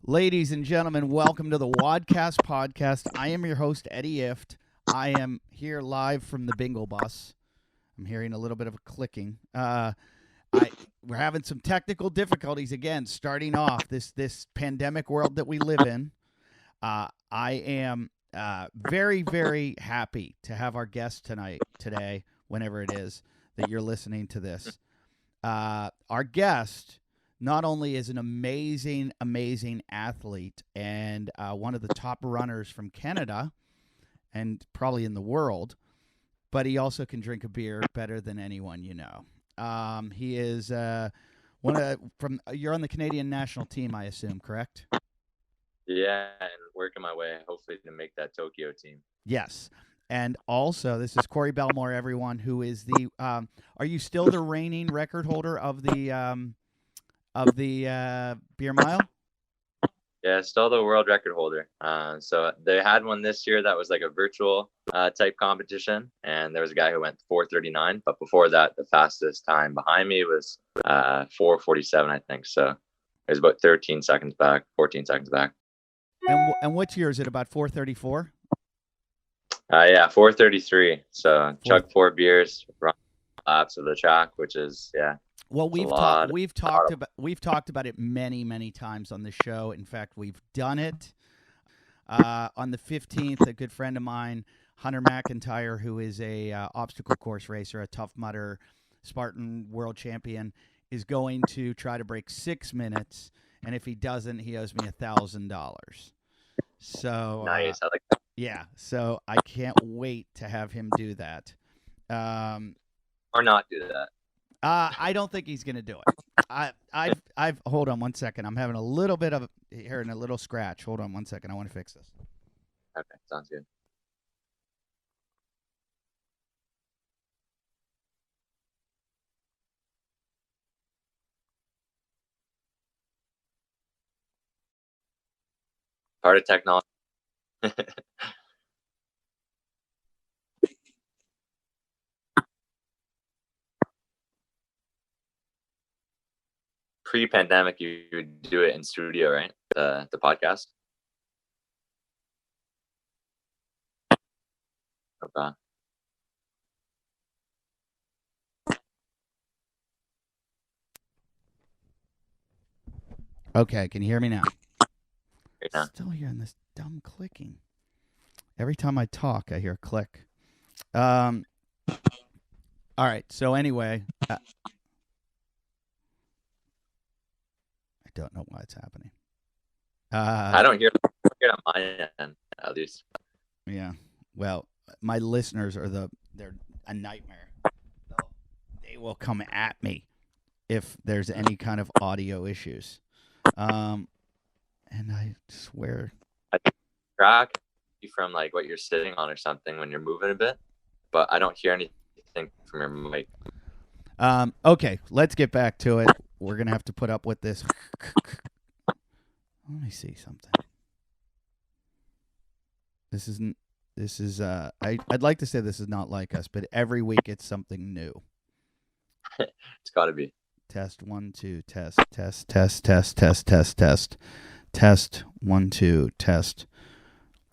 Ladies and gentlemen, welcome to the WODcast podcast. I am your host, Eddie Ift. I am here live from the bingo bus. I'm hearing a little bit of a clicking. We're having some technical difficulties again, starting off this pandemic world that we live in. I am very, very happy to have our guest today, whenever it is that you're listening to this. Our guest not only is an amazing, amazing athlete and one of the top runners from Canada and probably in the world, but he also can drink a beer better than anyone you know. He is you're on the Canadian national team, I assume, correct? Yeah, and working my way, hopefully, to make that Tokyo team. Yes. And also, this is Corey Bellemore, everyone, who is the are you still the reigning record holder of the beer mile? Yeah, still the world record holder. So they had one this year that was like a virtual type competition, and there was a guy who went 4:39. But before that, the fastest time behind me was 4:47, I think. So it was about 13 seconds back, 14 seconds back. And what year is it? About 4:34? Yeah, 4:33. So chug 4 beers, run laps of the track, which is Well, we've talked about it many times on the show. In fact, we've done it on the 15th. A good friend of mine, Hunter McIntyre, who is a obstacle course racer, a Tough Mudder Spartan world champion, is going to try to break 6 minutes, and if he doesn't, he owes me $1,000. So nice. I like that. Yeah, so I can't wait to have him do that. Or not do that. I don't think he's gonna do it. I've hold on one second. I'm having a little bit of hearing a little scratch. Hold on one second. I want to fix this. Okay, sounds good. Part of technology. Pre-pandemic, you would do it in studio, right? The podcast. Okay. Okay, can you hear me now? Right now. Still hearing this dumb clicking. Every time I talk, I hear a click. All right. So anyway, I don't know why it's happening. I don't hear it on my end, at least. Yeah. Well, my listeners they're a nightmare. They will come at me if there's any kind of audio issues. And I swear, I track from like what you're sitting on or something when you're moving a bit, but I don't hear anything from your mic. Okay, let's get back to it. We're gonna have to put up with this. Let me see something. I'd like to say this is not like us, but every week it's something new. It's got to be. Test 1 2 test 1 2 test.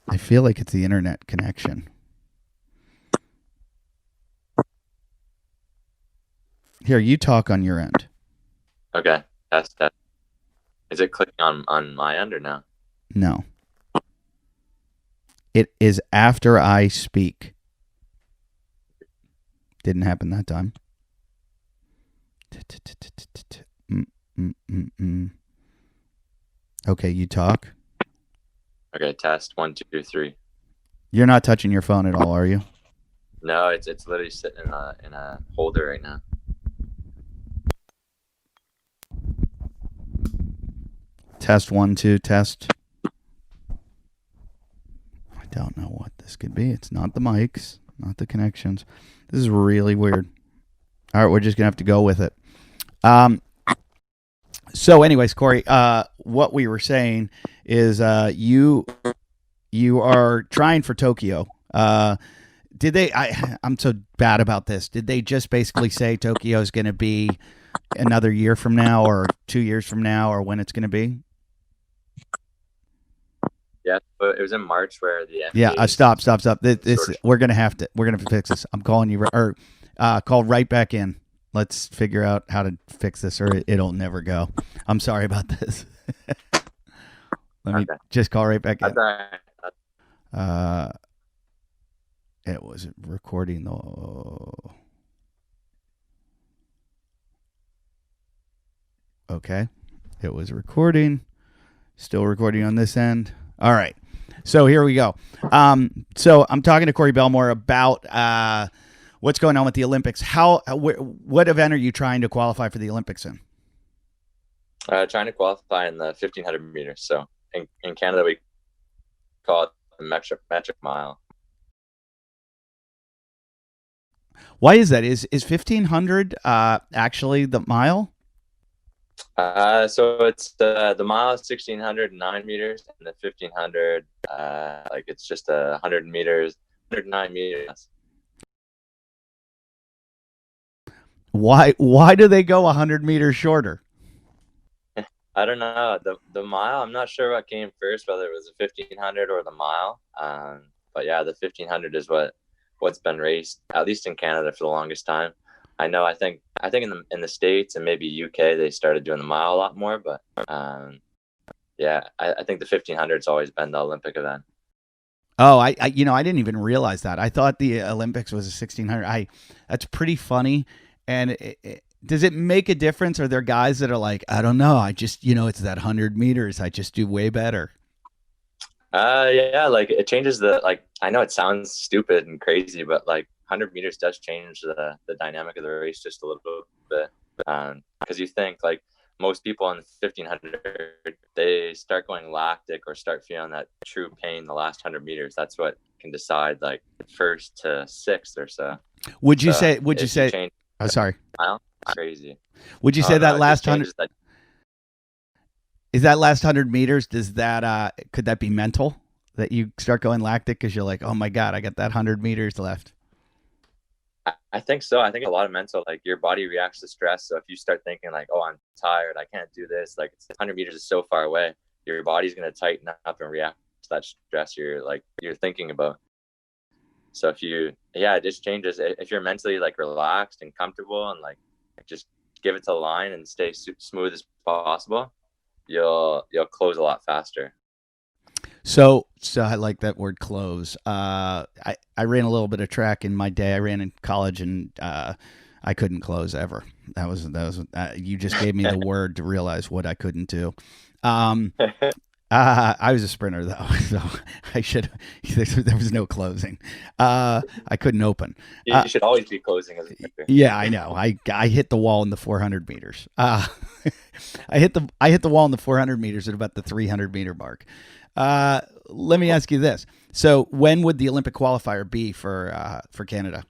I feel like it's the internet connection. Here, you talk on your end. Okay, test. Is it clicking on my end or no? No. It is after I speak. Didn't happen that time. Okay, you talk. Okay, test 1 2 3. You're not touching your phone at all, are you? No, it's literally sitting in a holder right now. Test 1 2 test. I don't know what this could be. It's not the mics, not the connections. This is really weird. All right, we're just gonna have to go with it. So, anyways, Corey, what we were saying is you are trying for Tokyo. Did they? I'm so bad about this. Did they just basically say Tokyo is going to be another year from now, or 2 years from now, or when it's going to be? Yeah, but it was in March where the Yeah, NBA stop. This sort of. we're gonna fix this. I'm calling you or call right back in. Let's figure out how to fix this, or it'll never go. I'm sorry about this. Let me just call right back in. That's all right. It was recording though. Okay, it was recording. Still recording on this end. All right. So here we go. So I'm talking to Corey Bellemore about what's going on with the Olympics. What event are you trying to qualify for the Olympics in? Trying to qualify in the 1500 meters. So in Canada, we call it the metric mile. Why is that? Is 1500 actually the mile? So it's the mile is 1609 meters, and the 1500 like it's just 100 meters, 109 meters. Why do they go 100 meters shorter? I don't know. The mile, I'm not sure what came first, whether it was the 1500 or the mile. But yeah, the 1500 is what's been raced, at least in Canada, for the longest time. I know. I think in the States and maybe UK they started doing the mile a lot more. But yeah, I think the 1500's always been the Olympic event. Oh, I didn't even realize that. I thought the Olympics was a 1600. That's pretty funny. And does it make a difference? Are there guys that are like, I don't know, I just, it's that 100 meters, I just do way better? Yeah, like it changes I know it sounds stupid and crazy, but like 100 meters does change the dynamic of the race just a little bit. Because you think like most people in the 1500, they start going lactic or start feeling that true pain the last 100 meters. That's what can decide like first to sixth or so. Would you say? Oh, sorry. Mile, crazy. Would you say that last 100? Is that last 100 meters? Does that could that be mental? That you start going lactic because you're like, oh my god, I got that 100 meters left. I think so. I think a lot of mental, like your body reacts to stress. So if you start thinking like, oh, I'm tired, I can't do this, like 100 meters is so far away, your body's going to tighten up and react to that stress you're thinking about. So it just changes. If you're mentally like relaxed and comfortable and like just give it to the line and stay smooth as possible, you'll close a lot faster. So I like that word close. I ran a little bit of track in my day. I ran in college and I couldn't close ever. That was you just gave me the word to realize what I couldn't do. I was a sprinter though, so I should. There was no closing. I couldn't open. You should always be closing as a sprinter. Yeah, I know. I hit the wall in the 400 meters. I hit the wall in the 400 meters at about the 300 meter mark. Let me ask you this: so when would the Olympic qualifier be for Canada?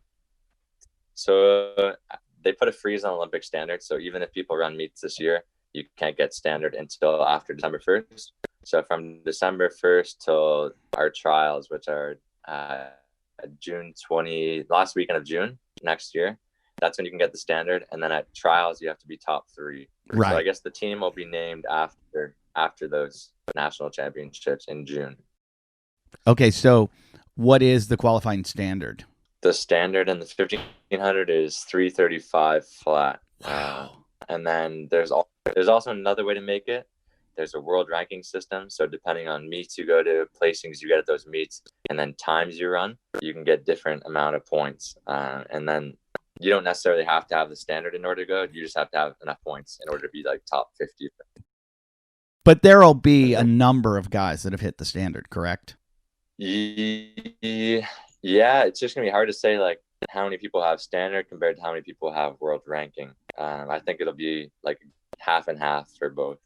So they put a freeze on Olympic standards. So even if people run meets this year, you can't get standard until after December 1st. So from December 1st till our trials, which are June 20, last weekend of June next year, that's when you can get the standard. And then at trials, you have to be top 3. Right. So I guess the team will be named after those national championships in June. Okay, so what is the qualifying standard? The standard in the 1500 is 335 flat. Wow. And then there's also another way to make it. There's a world ranking system. So depending on meets you go to, placings you get at those meets, and then times you run, you can get different amount of points. And then you don't necessarily have to have the standard in order to go. You just have to have enough points in order to be like top 50. But there'll be a number of guys that have hit the standard, correct? Yeah, it's just gonna be hard to say like how many people have standard compared to how many people have world ranking. I think it'll be like half and half for both.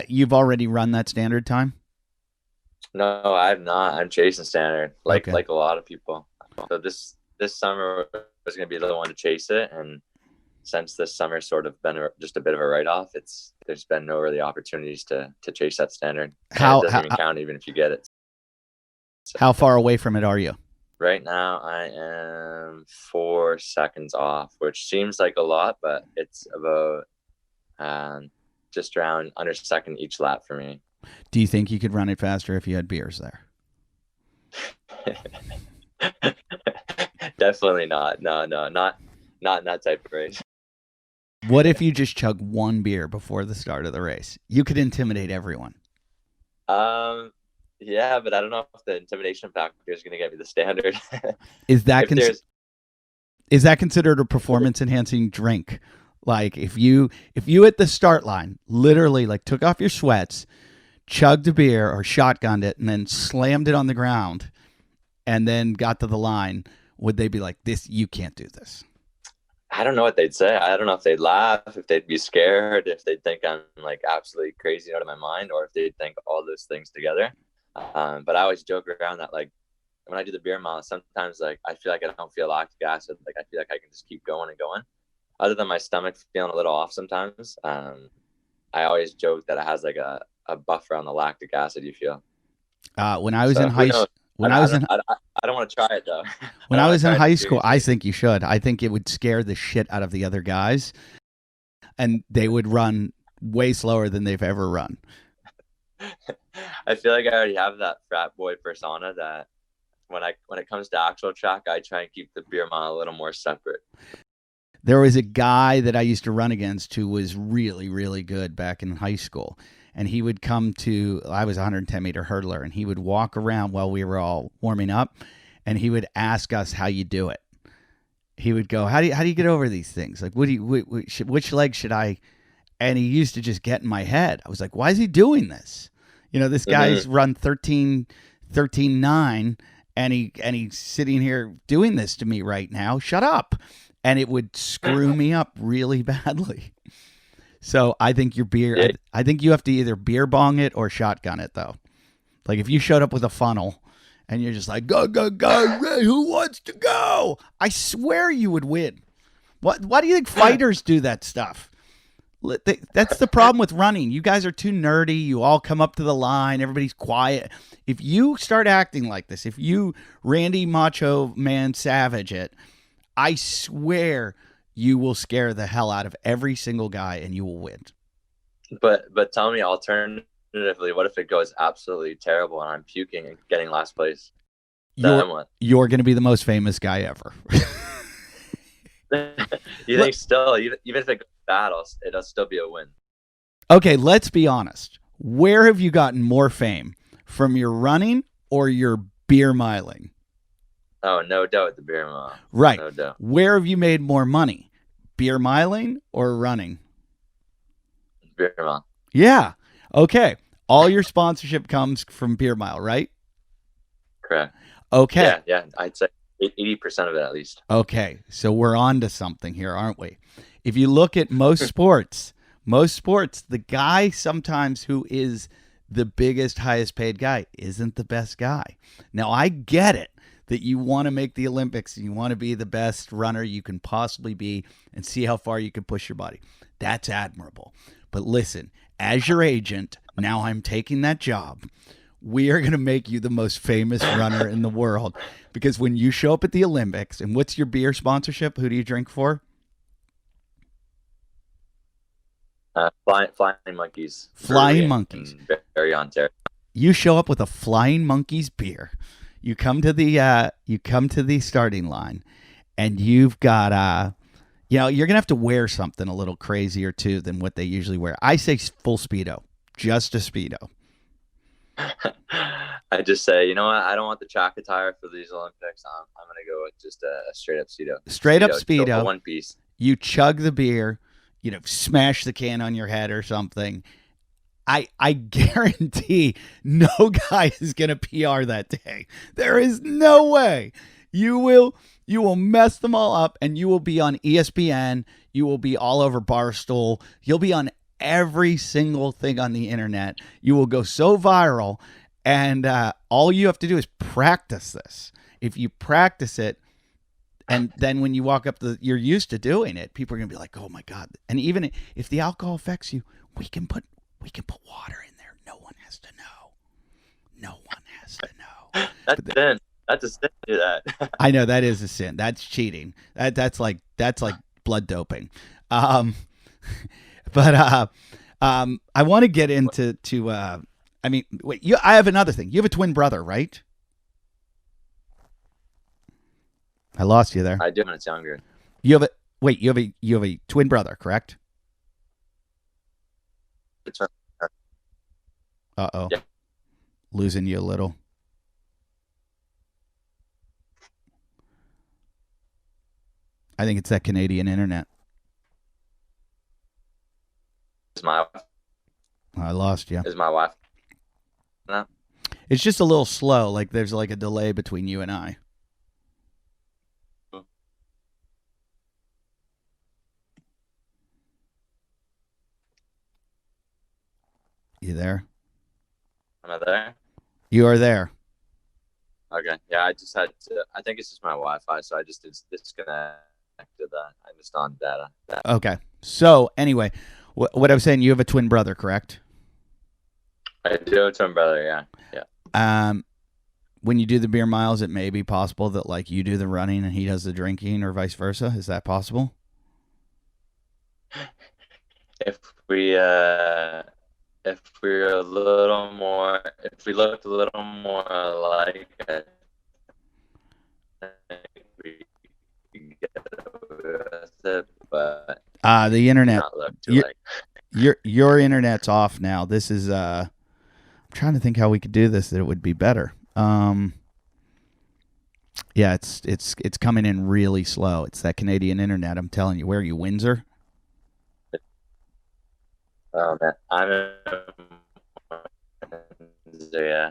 You've already run that standard time? No, I have not. I'm chasing standard like a lot of people. So this summer was going to be the one to chase it, and since this summer's sort of been just a bit of a write-off, there's been no really opportunities to chase that standard. It doesn't even count even if you get it. So, how far away from it are you? Right now, I am 4 seconds off, which seems like a lot, but it's about just around under second each lap for me. Do you think you could run it faster if you had beers there? Definitely not. No, not in that type of race. What if you just chug one beer before the start of the race? You could intimidate everyone. Yeah, but I don't know if the intimidation factor is going to get me the standard. Is that considered a performance enhancing drink? Like if you at the start line literally like took off your sweats, chugged a beer or shotgunned it, and then slammed it on the ground, and then got to the line, would they be like, "This, you can't do this"? I don't know what they'd say. I don't know if they'd laugh, if they'd be scared, if they'd think I'm like absolutely crazy out of my mind, or if they'd think all those things together. But I always joke around that like when I do the beer mile, sometimes like I feel like I don't feel lactic acid. Like I feel like I can just keep going and going. Other than my stomach feeling a little off sometimes, I always joke that it has like a buffer on the lactic acid you feel. When I was in high school. I don't want to try it though. When I was in high school, I think you should. I think it would scare the shit out of the other guys, and they would run way slower than they've ever run. I feel like I already have that frat boy persona that when it comes to actual track, I try and keep the beer mile a little more separate. There was a guy that I used to run against who was really, really good back in high school. And he would come to, I was a 110-meter hurdler, and he would walk around while we were all warming up, and he would ask us how you do it. He would go, how do you get over these things? Like, which leg should I? And he used to just get in my head. I was like, why is he doing this? You know, this guy's run 13.9, and he's sitting here doing this to me right now. Shut up. And it would screw me up really badly. So I think your beer, I think you have to either beer bong it or shotgun it though. Like if you showed up with a funnel and you're just like, go, who wants to go? I swear you would win. Why do you think fighters do that stuff? That's the problem with running. You guys are too nerdy. You all come up to the line. Everybody's quiet. If you start acting like this, if you Randy Macho Man Savage it, I swear you will scare the hell out of every single guy and you will win. But tell me alternatively, what if it goes absolutely terrible and I'm puking and getting last place? You're going to be the most famous guy ever. You think still, even if it goes bad, it'll still be a win. Okay, let's be honest. Where have you gotten more fame? From your running or your beer miling? Oh, no doubt the beer mile. Right. No doubt. Where have you made more money? Beer miling or running? Beer mile. Yeah. Okay. All your sponsorship comes from beer mile, right? Correct. Okay. Yeah. I'd say 80% of it at least. Okay. So we're on to something here, aren't we? If you look at most sports, the guy sometimes who is the biggest, highest paid guy isn't the best guy. Now, I get it that you want to make the Olympics and you want to be the best runner you can possibly be and see how far you can push your body. That's admirable. But listen, as your agent, now I'm taking that job. We are going to make you the most famous runner in the world, because when you show up at the Olympics, and what's your beer sponsorship? Who do you drink for? Flying Monkeys. Flying Monkeys. Barrie, Ontario. You show up with a Flying Monkeys beer. You come to the starting line, and you've got you're gonna have to wear something a little crazier too than what they usually wear. I say full Speedo, just a Speedo. I just say, you know what? I don't want the track attire for these Olympics. I'm gonna go with just a straight up Speedo. Straight up Speedo. One piece. You chug the beer. Smash the can on your head or something. I guarantee no guy is going to PR that day. There is no way. You will mess them all up, and you will be on ESPN. You will be all over Barstool. You'll be on every single thing on the internet. You will go so viral, and all you have to do is practice this. If you practice it, and then when you walk up, you're used to doing it, people are going to be like, oh my God. And even if the alcohol affects you, we can put water in there. No one has to know. No one has to know. That's sin. That's a sin to do that. I know that is a sin. That's cheating. That's like blood doping. But I want to get into I mean, wait. I have another thing. You have a twin brother, right? I lost you there. I do when it's younger. You have a wait. You have a twin brother, correct? It's right. Uh-oh. Yeah. Losing you a little. I think it's that Canadian internet. Is my I lost you. is my wife? No. It's just a little slow. Like there's like a delay between you and I. You there? Am I there? You are there. Okay. Yeah, I just had to. I think it's just my Wi-Fi, so I just disconnected that. I just on data. Okay. So anyway, what I was saying, you have a twin brother, correct? I do have a twin brother. Yeah. Yeah. When you do the beer miles, it may be possible that like you do the running and he does the drinking, or vice versa. Is that possible? If we're a little more, if we looked a little more alike, I think we could get away with it, but The internet. not look too like. Your internet's off now. This is I'm trying to think how we could do this that it would be better. Yeah, it's coming in really slow. It's that Canadian internet. I'm telling you. Where are you, Windsor? Oh man, I'm in, yeah.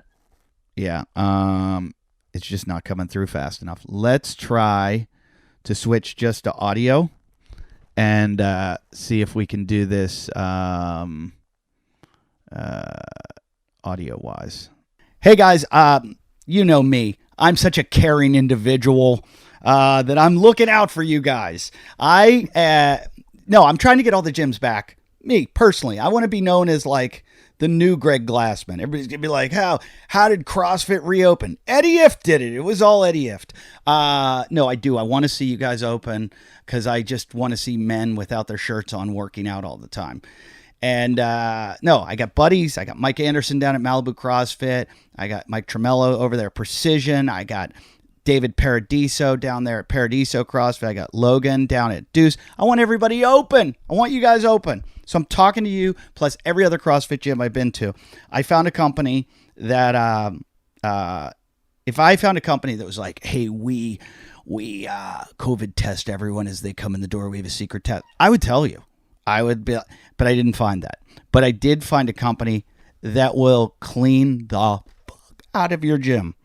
Yeah. It's just not coming through fast enough. Let's try to switch just to audio and see if we can do this audio-wise. Hey, guys, you know me. I'm such a caring individual that I'm looking out for you guys. I'm trying to get all the gyms back. Me, personally, I want to be known as, like, the new Greg Glassman. Everybody's going to be like, how did CrossFit reopen? Eddie Ift did it. It was all Eddie Ift. No, I do. I want to see you guys open because I just want to see men without their shirts on working out all the time. And no, I got buddies. I got Mike Anderson down at Malibu CrossFit. I got Mike Tremello over there at Precision. I got David Paradiso down there at Paradiso CrossFit. I got Logan down at Deuce. I want everybody open. I want you guys open. So I'm talking to you, plus every other CrossFit gym I've been to. I found a company that, if I found a company that was like, hey, we COVID test everyone as they come in the door. We have a secret test. I would tell you. I would be, but I didn't find that. But I did find a company that will clean the fuck out of your gym.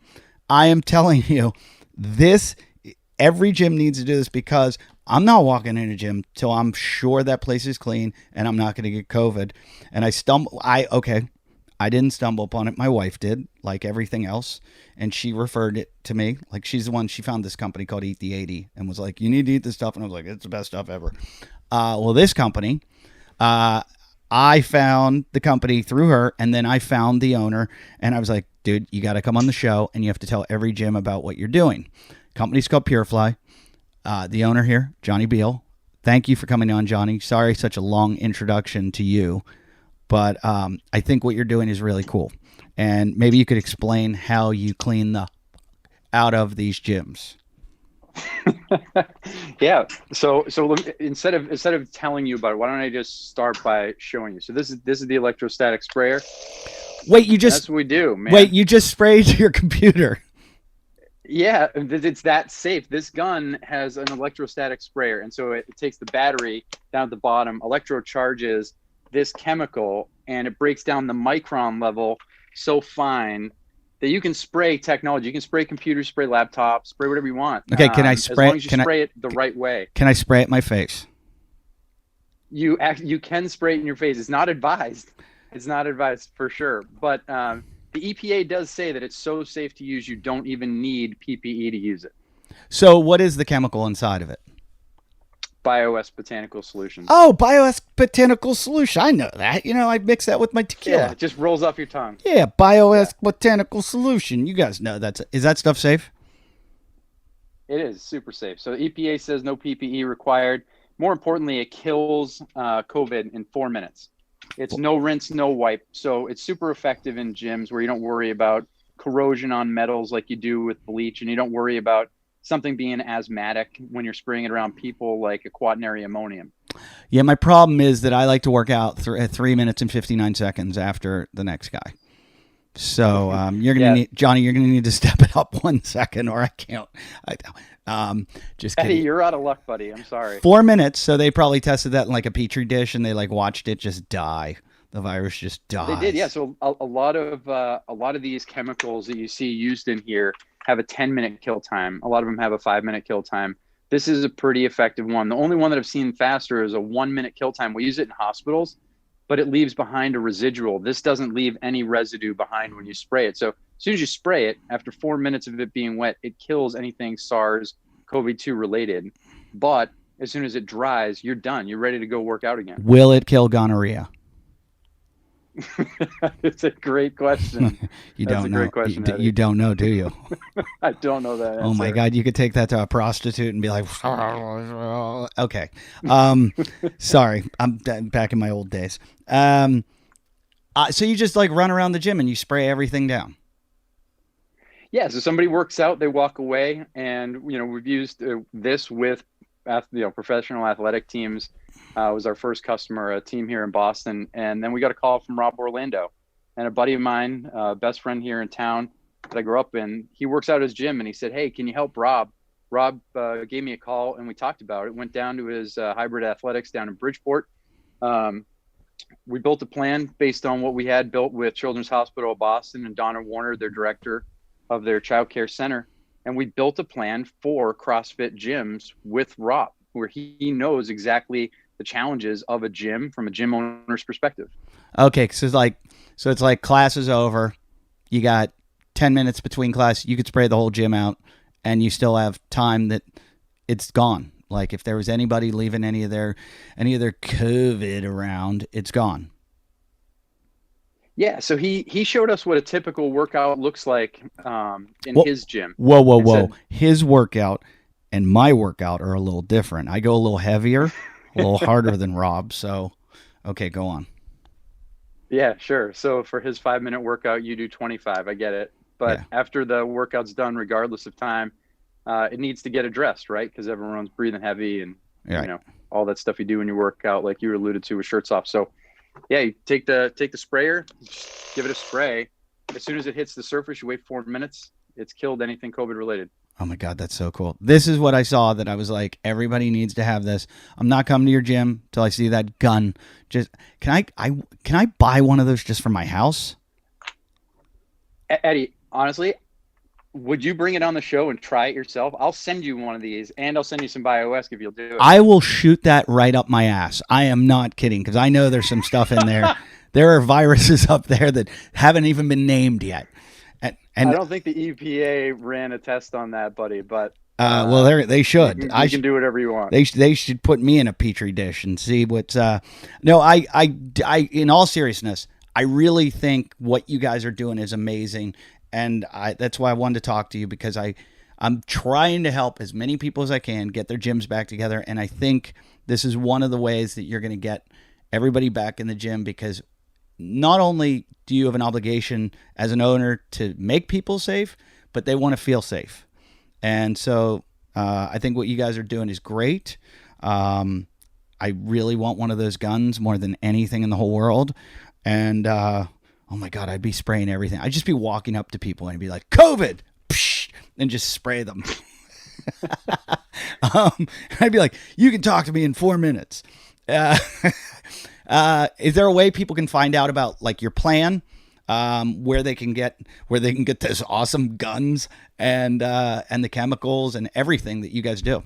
I am telling you, every gym needs to do this because I'm not walking in a gym till I'm sure that place is clean and I'm not going to get COVID. And I didn't stumble upon it. My wife did, like everything else. And she referred it to me. Like she's the one, she found this company called Eat the 80 and was like, you need to eat this stuff. And I was like, it's the best stuff ever. Well, this company, I found the company through her, and then I found the owner, and I was like, dude, you got to come on the show, and you have to tell every gym about what you're doing. Company's called Purefly. The owner here, Johnny Beal. Thank you for coming on, Johnny. Sorry, such a long introduction to you, but I think what you're doing is really cool, and maybe you could explain how you clean the out of these gyms. Yeah. So instead of telling you about it, why don't I just start by showing you? So this is the electrostatic sprayer. Wait, that's what we do, man. Wait, you just sprayed your computer. Yeah, it's that safe. This gun has an electrostatic sprayer, and so it takes the battery down at the bottom, electrocharges this chemical, and it breaks down the micron level so fine that you can spray technology. You can spray computers, spray laptops, spray whatever you want. Okay, can I spray? As long as you spray it the right way. Can I spray it in my face? You can spray it in your face. It's not advised. It's not advised for sure. But the EPA does say that it's so safe to use, you don't even need PPE to use it. So what is the chemical inside of it? BioS Botanical Solutions. Oh, BioS Botanical Solution. I know that. You know, I mix that with my tequila. Yeah, it just rolls off your tongue. Yeah, BioS Botanical Solution. You guys know is that stuff safe? It is super safe. So the EPA says no PPE required. More importantly, it kills COVID in 4 minutes. It's no rinse, no wipe. So it's super effective in gyms where you don't worry about corrosion on metals like you do with bleach, and you don't worry about something being asthmatic when you're spraying it around people like a quaternary ammonium. Yeah, my problem is that I like to work out at 3 minutes and 59 seconds after the next guy. So you're gonna need, Johnny. You're gonna need to step it up 1 second, or I can't. Just kidding. Hey, you're out of luck, buddy. I'm sorry. 4 minutes. So they probably tested that in like a petri dish, and they like watched it just die. The virus just dies. They did, yeah. So a lot of these chemicals that you see used in here have a 10-minute kill time. A lot of them have a 5-minute kill time. This is a pretty effective one. The only one that I've seen faster is a 1-minute kill time. We use it in hospitals, but it leaves behind a residual. This doesn't leave any residue behind when you spray it. So as soon as you spray it, after 4 minutes of it being wet, it kills anything SARS-CoV-2 related. But as soon as it dries, you're done. You're ready to go work out again. Will it kill gonorrhea? It's a great question. You That's don't a know. great question, You don't know, do you? I don't know that answer. Oh my God, you could take that to a prostitute and be like, okay. Sorry, I'm back in my old days. So you just like run around the gym and you spray everything down. Yeah. So somebody works out, they walk away, and we've used this with professional athletic teams. Was our first customer, a team here in Boston, and then we got a call from Rob Orlando, and a buddy of mine, best friend here in town that I grew up in. He works out at his gym, and he said, "Hey, can you help Rob?" Rob gave me a call, and we talked about it. Went down to his hybrid athletics down in Bridgeport. We built a plan based on what we had built with Children's Hospital of Boston and Donna Warner, their director of their child care center. And we built a plan for CrossFit gyms with Rob, where he knows exactly the challenges of a gym from a gym owner's perspective. Okay, so it's like class is over. You got 10 minutes between class. You could spray the whole gym out, and you still have time that it's gone. Like if there was anybody leaving any of their COVID around, it's gone. Yeah, so he showed us what a typical workout looks like in his gym. Whoa. His workout and my workout are a little different. I go a little heavier, a little harder than Rob. So, okay, go on. Yeah, sure. So for his 5-minute workout, you do 25. I get it. But after the workout's done, regardless of time, it needs to get addressed, right? Because everyone's breathing heavy and all that stuff you do when you work out, like you alluded to, with shirts off. So yeah, you take the sprayer, give it a spray. As soon as it hits the surface, you wait 4 minutes. It's killed anything COVID related. Oh my God, that's so cool. This is what I saw that I was like, everybody needs to have this. I'm not coming to your gym till I see that gun. Just can I buy one of those just for my house? Eddie, honestly, would you bring it on the show and try it yourself? I'll send you one of these, and I'll send you some BioWesk if you'll do it. I will shoot that right up my ass. I am not kidding, because I know there's some stuff in there. There are viruses up there that haven't even been named yet. And I don't think the EPA ran a test on that, buddy. But well, they should. You can do whatever you want. They should put me in a petri dish and see what's. No, I. In all seriousness, I really think what you guys are doing is amazing. And that's why I wanted to talk to you, because I'm trying to help as many people as I can get their gyms back together. And I think this is one of the ways that you're going to get everybody back in the gym, because not only do you have an obligation as an owner to make people safe, but they want to feel safe. And so I think what you guys are doing is great. I really want one of those guns more than anything in the whole world. And oh my God, I'd be spraying everything. I'd just be walking up to people and be like, COVID, psh, and just spray them. I'd be like, you can talk to me in 4 minutes. Is there a way people can find out about like your plan, where they can get those awesome guns and the chemicals and everything that you guys do?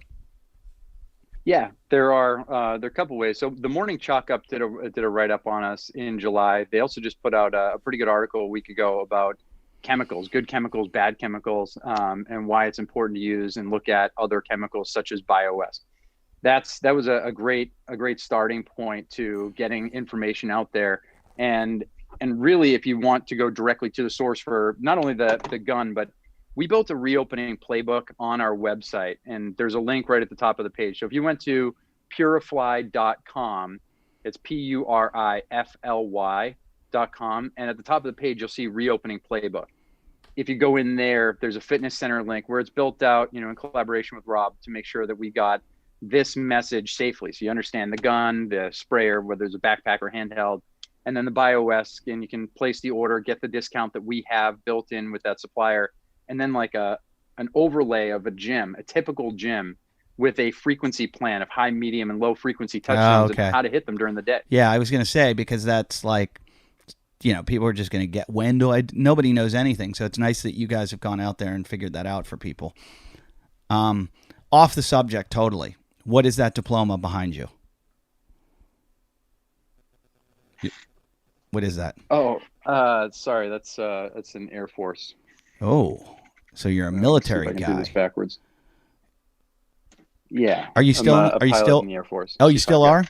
Yeah, there are a couple ways. So the Morning Chalk Up did a write up on us in July. They also just put out a pretty good article a week ago about chemicals, good chemicals, bad chemicals, and why it's important to use and look at other chemicals such as BioWesk. That was a great starting point to getting information out there. And really, if you want to go directly to the source for not only the gun, but we built a reopening playbook on our website, and there's a link right at the top of the page. So if you went to purifly.com, It's PURIFLY.com. And at the top of the page, you'll see reopening playbook. If you go in there, there's a fitness center link where it's built out, in collaboration with Rob to make sure that we got this message safely. So you understand the gun, the sprayer, whether it's a backpack or handheld, and then the BioS, and you can place the order, get the discount that we have built in with that supplier, and then like an overlay of a typical gym with a frequency plan of high, medium, and low frequency touchdowns and how to hit them during the day. Yeah, I was going to say, because that's like, people are just going to get, nobody knows anything. So it's nice that you guys have gone out there and figured that out for people. Off the subject totally. What is that diploma behind you? What is that? Oh, sorry. That's an Air Force. Oh, so you're a military guy. Do this backwards. Yeah. Are you still? Are you still in the Air Force? Oh, you still are?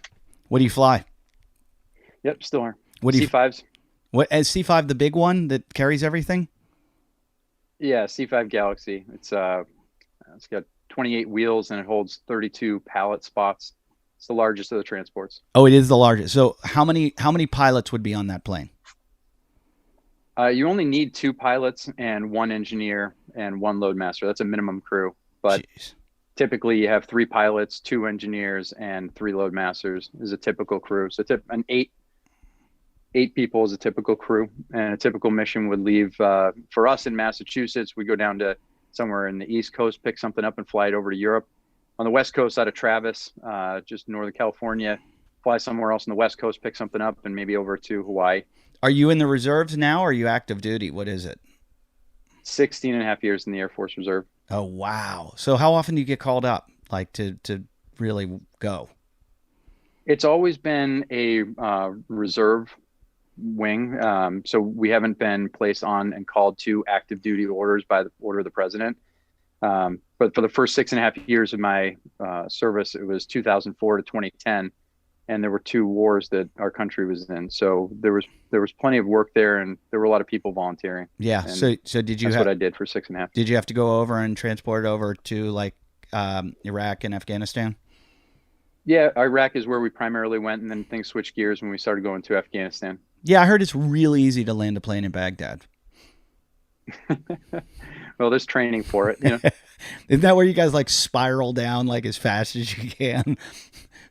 What do you fly? Yep, still are. What do you? C5s. What is C5 the big one that carries everything? Yeah, C5 Galaxy. It's got 28 wheels and it holds 32 pallet spots. It's the largest of the transports. Oh, it is the largest. So how many pilots would be on that plane? You only need 2 pilots and 1 engineer and 1 loadmaster. That's a minimum crew. But typically you have 3 pilots, 2 engineers, and 3 loadmasters is a typical crew. So an 8 people is a typical crew, and a typical mission would leave for us in Massachusetts. We go down to somewhere in the East Coast, pick something up, and fly it over to Europe. On the West Coast, out of Travis, just northern California, fly somewhere else on the West Coast, pick something up, and maybe over to Hawaii. Are you in the reserves now, or are you active duty? What is it? 16 and a half years in the Air Force Reserve. Oh, wow. So how often do you get called up, like to really go? It's always been a reserve wing. So we haven't been placed on and called to active duty orders by the order of the president. But for the first 6.5 years of my service, it was 2004 to 2010, and there were 2 wars that our country was in. So there was plenty of work there, and there were a lot of people volunteering. Yeah. So did you? That's what I did for 6.5. Did you have to go over and transport it over to like Iraq and Afghanistan? Yeah, Iraq is where we primarily went, and then things switched gears when we started going to Afghanistan. Yeah, I heard it's really easy to land a plane in Baghdad. Well, there's training for it. Isn't that where you guys like spiral down like as fast as you can?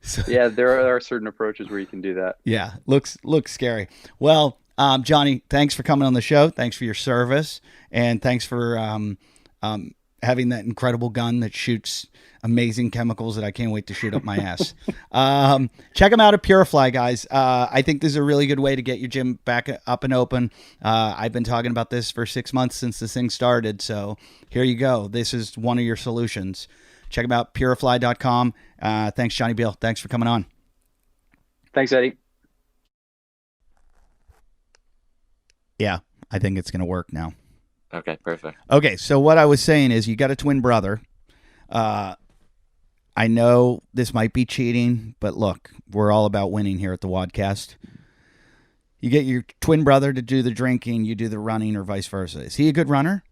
So, yeah, there are certain approaches where you can do that. Yeah, looks scary. Well, Johnny, thanks for coming on the show. Thanks for your service, and thanks for having that incredible gun that shoots amazing chemicals that I can't wait to shoot up my ass. Check them out at Purifly, guys. I think this is a really good way to get your gym back up and open. I've been talking about this for 6 months since this thing started. So here you go. This is one of your solutions. Check them out, purifly.com. Thanks, Johnny Beal. Thanks for coming on. Thanks, Eddie. Yeah, I think it's going to work now. Okay, perfect. Okay, so what I was saying is you got a twin brother. I know this might be cheating, but look, we're all about winning here at the WODcast. You get your twin brother to do the drinking, you do the running, or vice versa. Is he a good runner?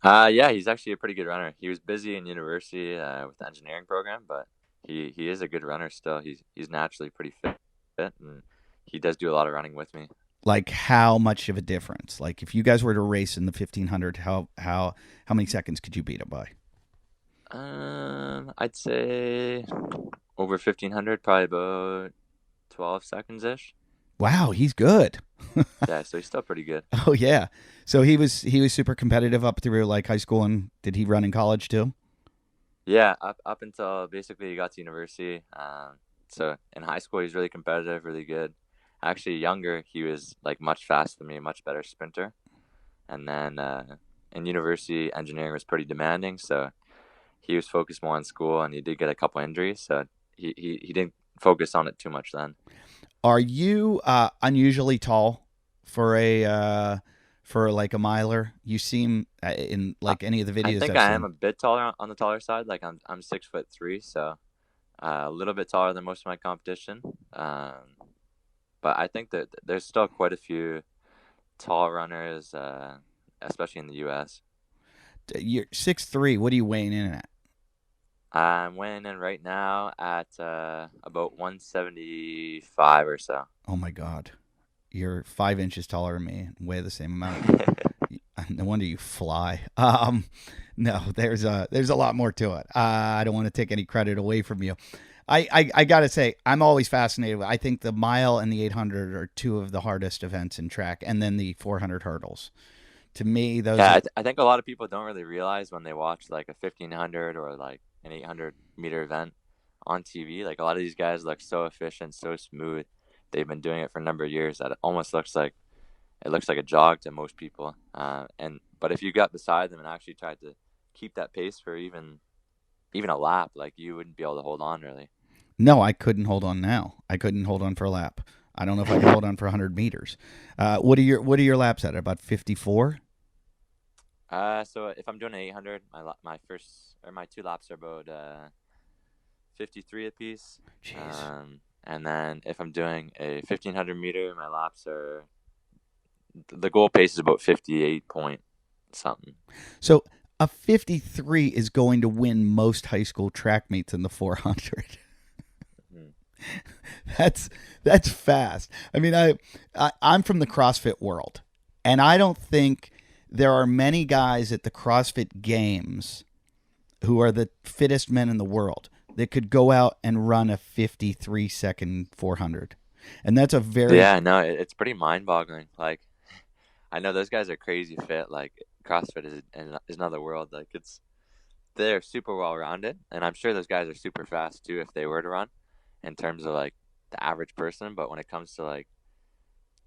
Yeah, he's actually a pretty good runner. He was busy in university with the engineering program, but he is a good runner still. He's naturally pretty fit, and he does do a lot of running with me. Like how much of a difference? Like if you guys were to race in the 1500, how many seconds could you beat him by? I'd say over 1500, probably about 12 seconds ish. Wow, he's good. Yeah, so he's still pretty good. Oh yeah. So he was super competitive up through like high school, and did he run in college too? Yeah, up until basically he got to university. So in high school he's really competitive, really good. Actually younger, he was like much faster than me, much better sprinter. And then in university, engineering was pretty demanding, so he was focused more on school, and he did get a couple injuries, so he didn't focus on it too much then. Are you unusually tall for like a miler? You seem in like any of the videos. I think I am a bit taller on the taller side. Like I'm 6'3", so a little bit taller than most of my competition. But I think that there's still quite a few tall runners, especially in the U.S. You're 6'3". What are you weighing in at? I'm weighing in right now at about 175 or so. Oh my God, you're 5 inches taller than me, and weigh the same amount. No wonder you fly. No, there's a lot more to it. I don't want to take any credit away from you. I gotta say, I'm always fascinated. I think the mile and the 800 are two of the hardest events in track, and then the 400 hurdles. To me, those Yeah, are, I think a lot of people don't really realize when they watch like a 1500 or like an 800-meter event on TV. Like a lot of these guys look so efficient, so smooth. They've been doing it for a number of years that it almost looks like a jog to most people. But if you got beside them and actually tried to keep that pace for even a lap, like you wouldn't be able to hold on really. no, I couldn't hold on now. I couldn't hold on for a lap. I don't know if I can hold on for 100 meters. What are your laps at? About 54? So if I'm doing an 800, my two laps are about 53 apiece. Jeez. And then if I'm doing a 1500 meter, my laps are the goal pace is about 58 point something. So a 53 is going to win most high school track meets in the 400. That's fast. I mean, I'm from the CrossFit world, and I don't think there are many guys at the CrossFit Games who are the fittest men in the world that could go out and run a 53-second 400. And that's a very Yeah, no, it's pretty mind boggling. Like I know those guys are crazy fit. Like CrossFit is another world. Like they're super well rounded, and I'm sure those guys are super fast too if they were to run, in terms of like the average person. But when it comes to like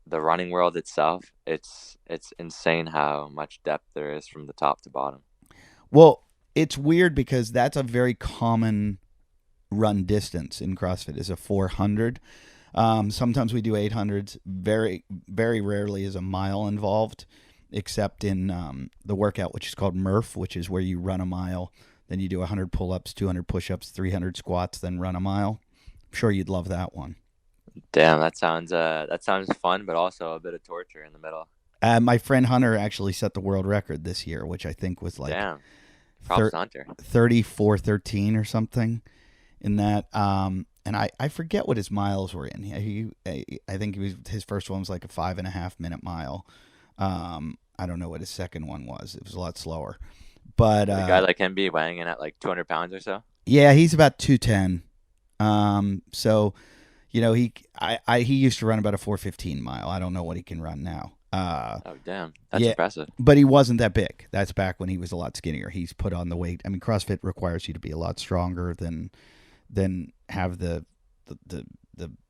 the running world itself, it's insane how much depth there is from the top to bottom. well. It's weird because that's a very common run distance in CrossFit is a 400. Sometimes we do 800s. Very, very rarely is a mile involved, except in the workout, which is called Murph, which is where you run a mile, then you do 100 pull-ups, 200 push-ups, 300 squats, then run a mile. I'm sure you'd love that one. Damn, that sounds fun, but also a bit of torture in the middle. My friend Hunter actually set the world record this year, which I think was like Damn, props to Hunter. 34:13 or something in that. And I forget what his miles were in. I think his first one was like a 5.5 minute mile. I don't know what his second one was. It was a lot slower. But A guy like him be weighing in at like 200 pounds or so. yeah, he's about 210. So he used to run about a 4:15 mile. I don't know what he can run now. Oh damn, that's Yeah, impressive. but he wasn't that big. That's back when he was a lot skinnier. He's put on the weight. I mean, CrossFit requires you to be a lot stronger than have the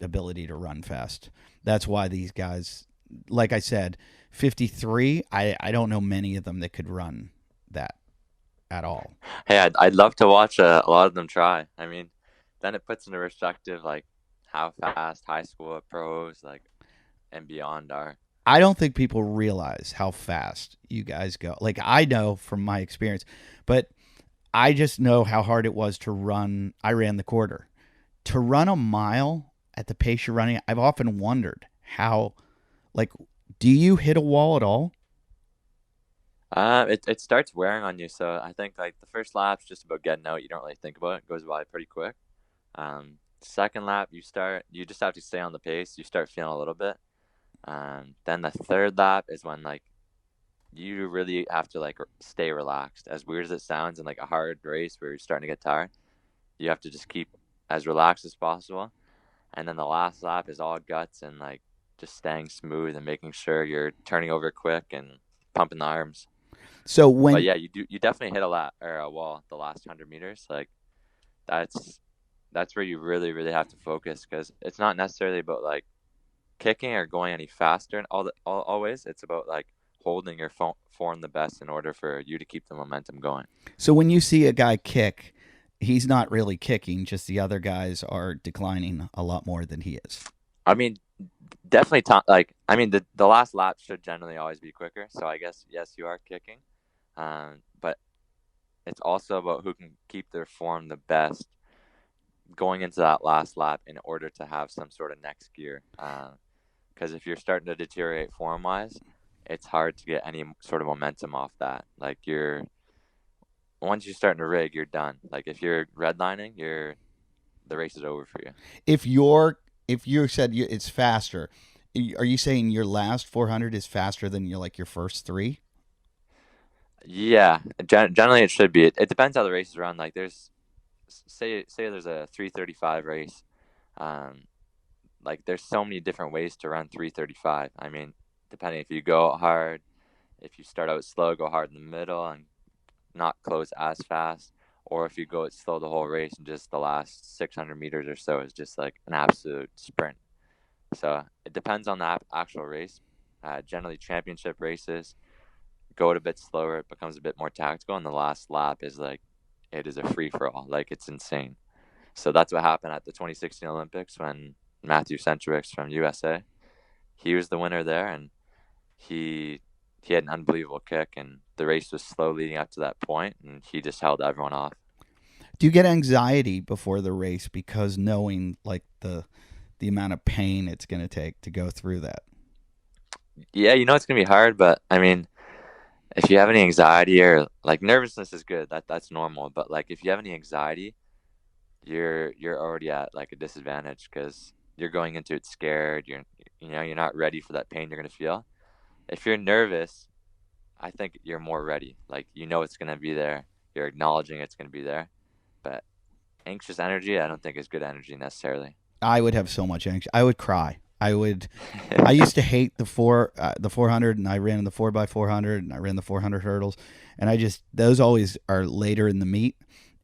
ability to run fast. That's why these guys, like I said, 53. I don't know many of them that could run that at all. Hey, I'd love to watch a lot of them try. I mean, then it puts into perspective like how fast high school pros like and beyond are. I don't think people realize how fast you guys go. Like I know from my experience, but I just know how hard it was to run. I ran the quarter. To run a mile at the pace you're running, I've often wondered how, like, do you hit a wall at all? It starts wearing on you. So I think like the first lap's just about getting out. You don't really think about it. It goes by pretty quick. Second lap, you just have to stay on the pace. You start feeling a little bit. Then the third lap is when like you really have to like stay relaxed. As weird as it sounds, in like a hard race where you're starting to get tired, you have to just keep as relaxed as possible. And then the last lap is all guts and like just staying smooth and making sure you're turning over quick and pumping the arms. So But when yeah, you definitely hit a lap or a wall the last 100 meters. Like that's where you really really have to focus, because it's not necessarily about like kicking or going any faster and always. It's about like holding your form the best in order for you to keep the momentum going. so when you see a guy kick, he's not really kicking. Just the other guys are declining a lot more than he is. I mean, definitely the last lap should generally always be quicker. So I guess yes, you are kicking, but it's also about who can keep their form the best going into that last lap in order to have some sort of next gear. Because if you're starting to deteriorate form wise, it's hard to get any sort of momentum off that. Like once you're starting to rig, you're done. Like if you're redlining, the race is over for you. If you said it's faster, are you saying your last 400 is faster than your first three? Yeah, generally it should be. It depends how the race is run. Like there's say there's a 3:35 race. Um, like there's so many different ways to run 3:35. I mean, depending if you go hard, if you start out slow, go hard in the middle and not close as fast, or if you go it slow the whole race and just the last 600 meters or so is just like an absolute sprint. So it depends on the actual race. Generally, championship races go it a bit slower. It becomes a bit more tactical, and the last lap is like it is a free for all. Like it's insane. So that's what happened at the 2016 Olympics when Matthew Centrowicz from USA, he was the winner there, and he had an unbelievable kick, and the race was slow leading up to that point, and he just held everyone off. Do you get anxiety before the race because knowing like the amount of pain it's going to take to go through that? Yeah, it's gonna be hard, but I mean, if you have any anxiety or like nervousness is good, that's normal. But like if you have any anxiety, you're already at like a disadvantage because you're going into it scared. You're not ready for that pain you're gonna feel. If you're nervous, I think you're more ready. Like it's gonna be there. You're acknowledging it's gonna be there. But anxious energy, I don't think is good energy necessarily. I would have so much anxiety. I would cry. I used to hate the 400, and I ran in the 4x400, and I ran the 400 hurdles, and those always are later in the meet,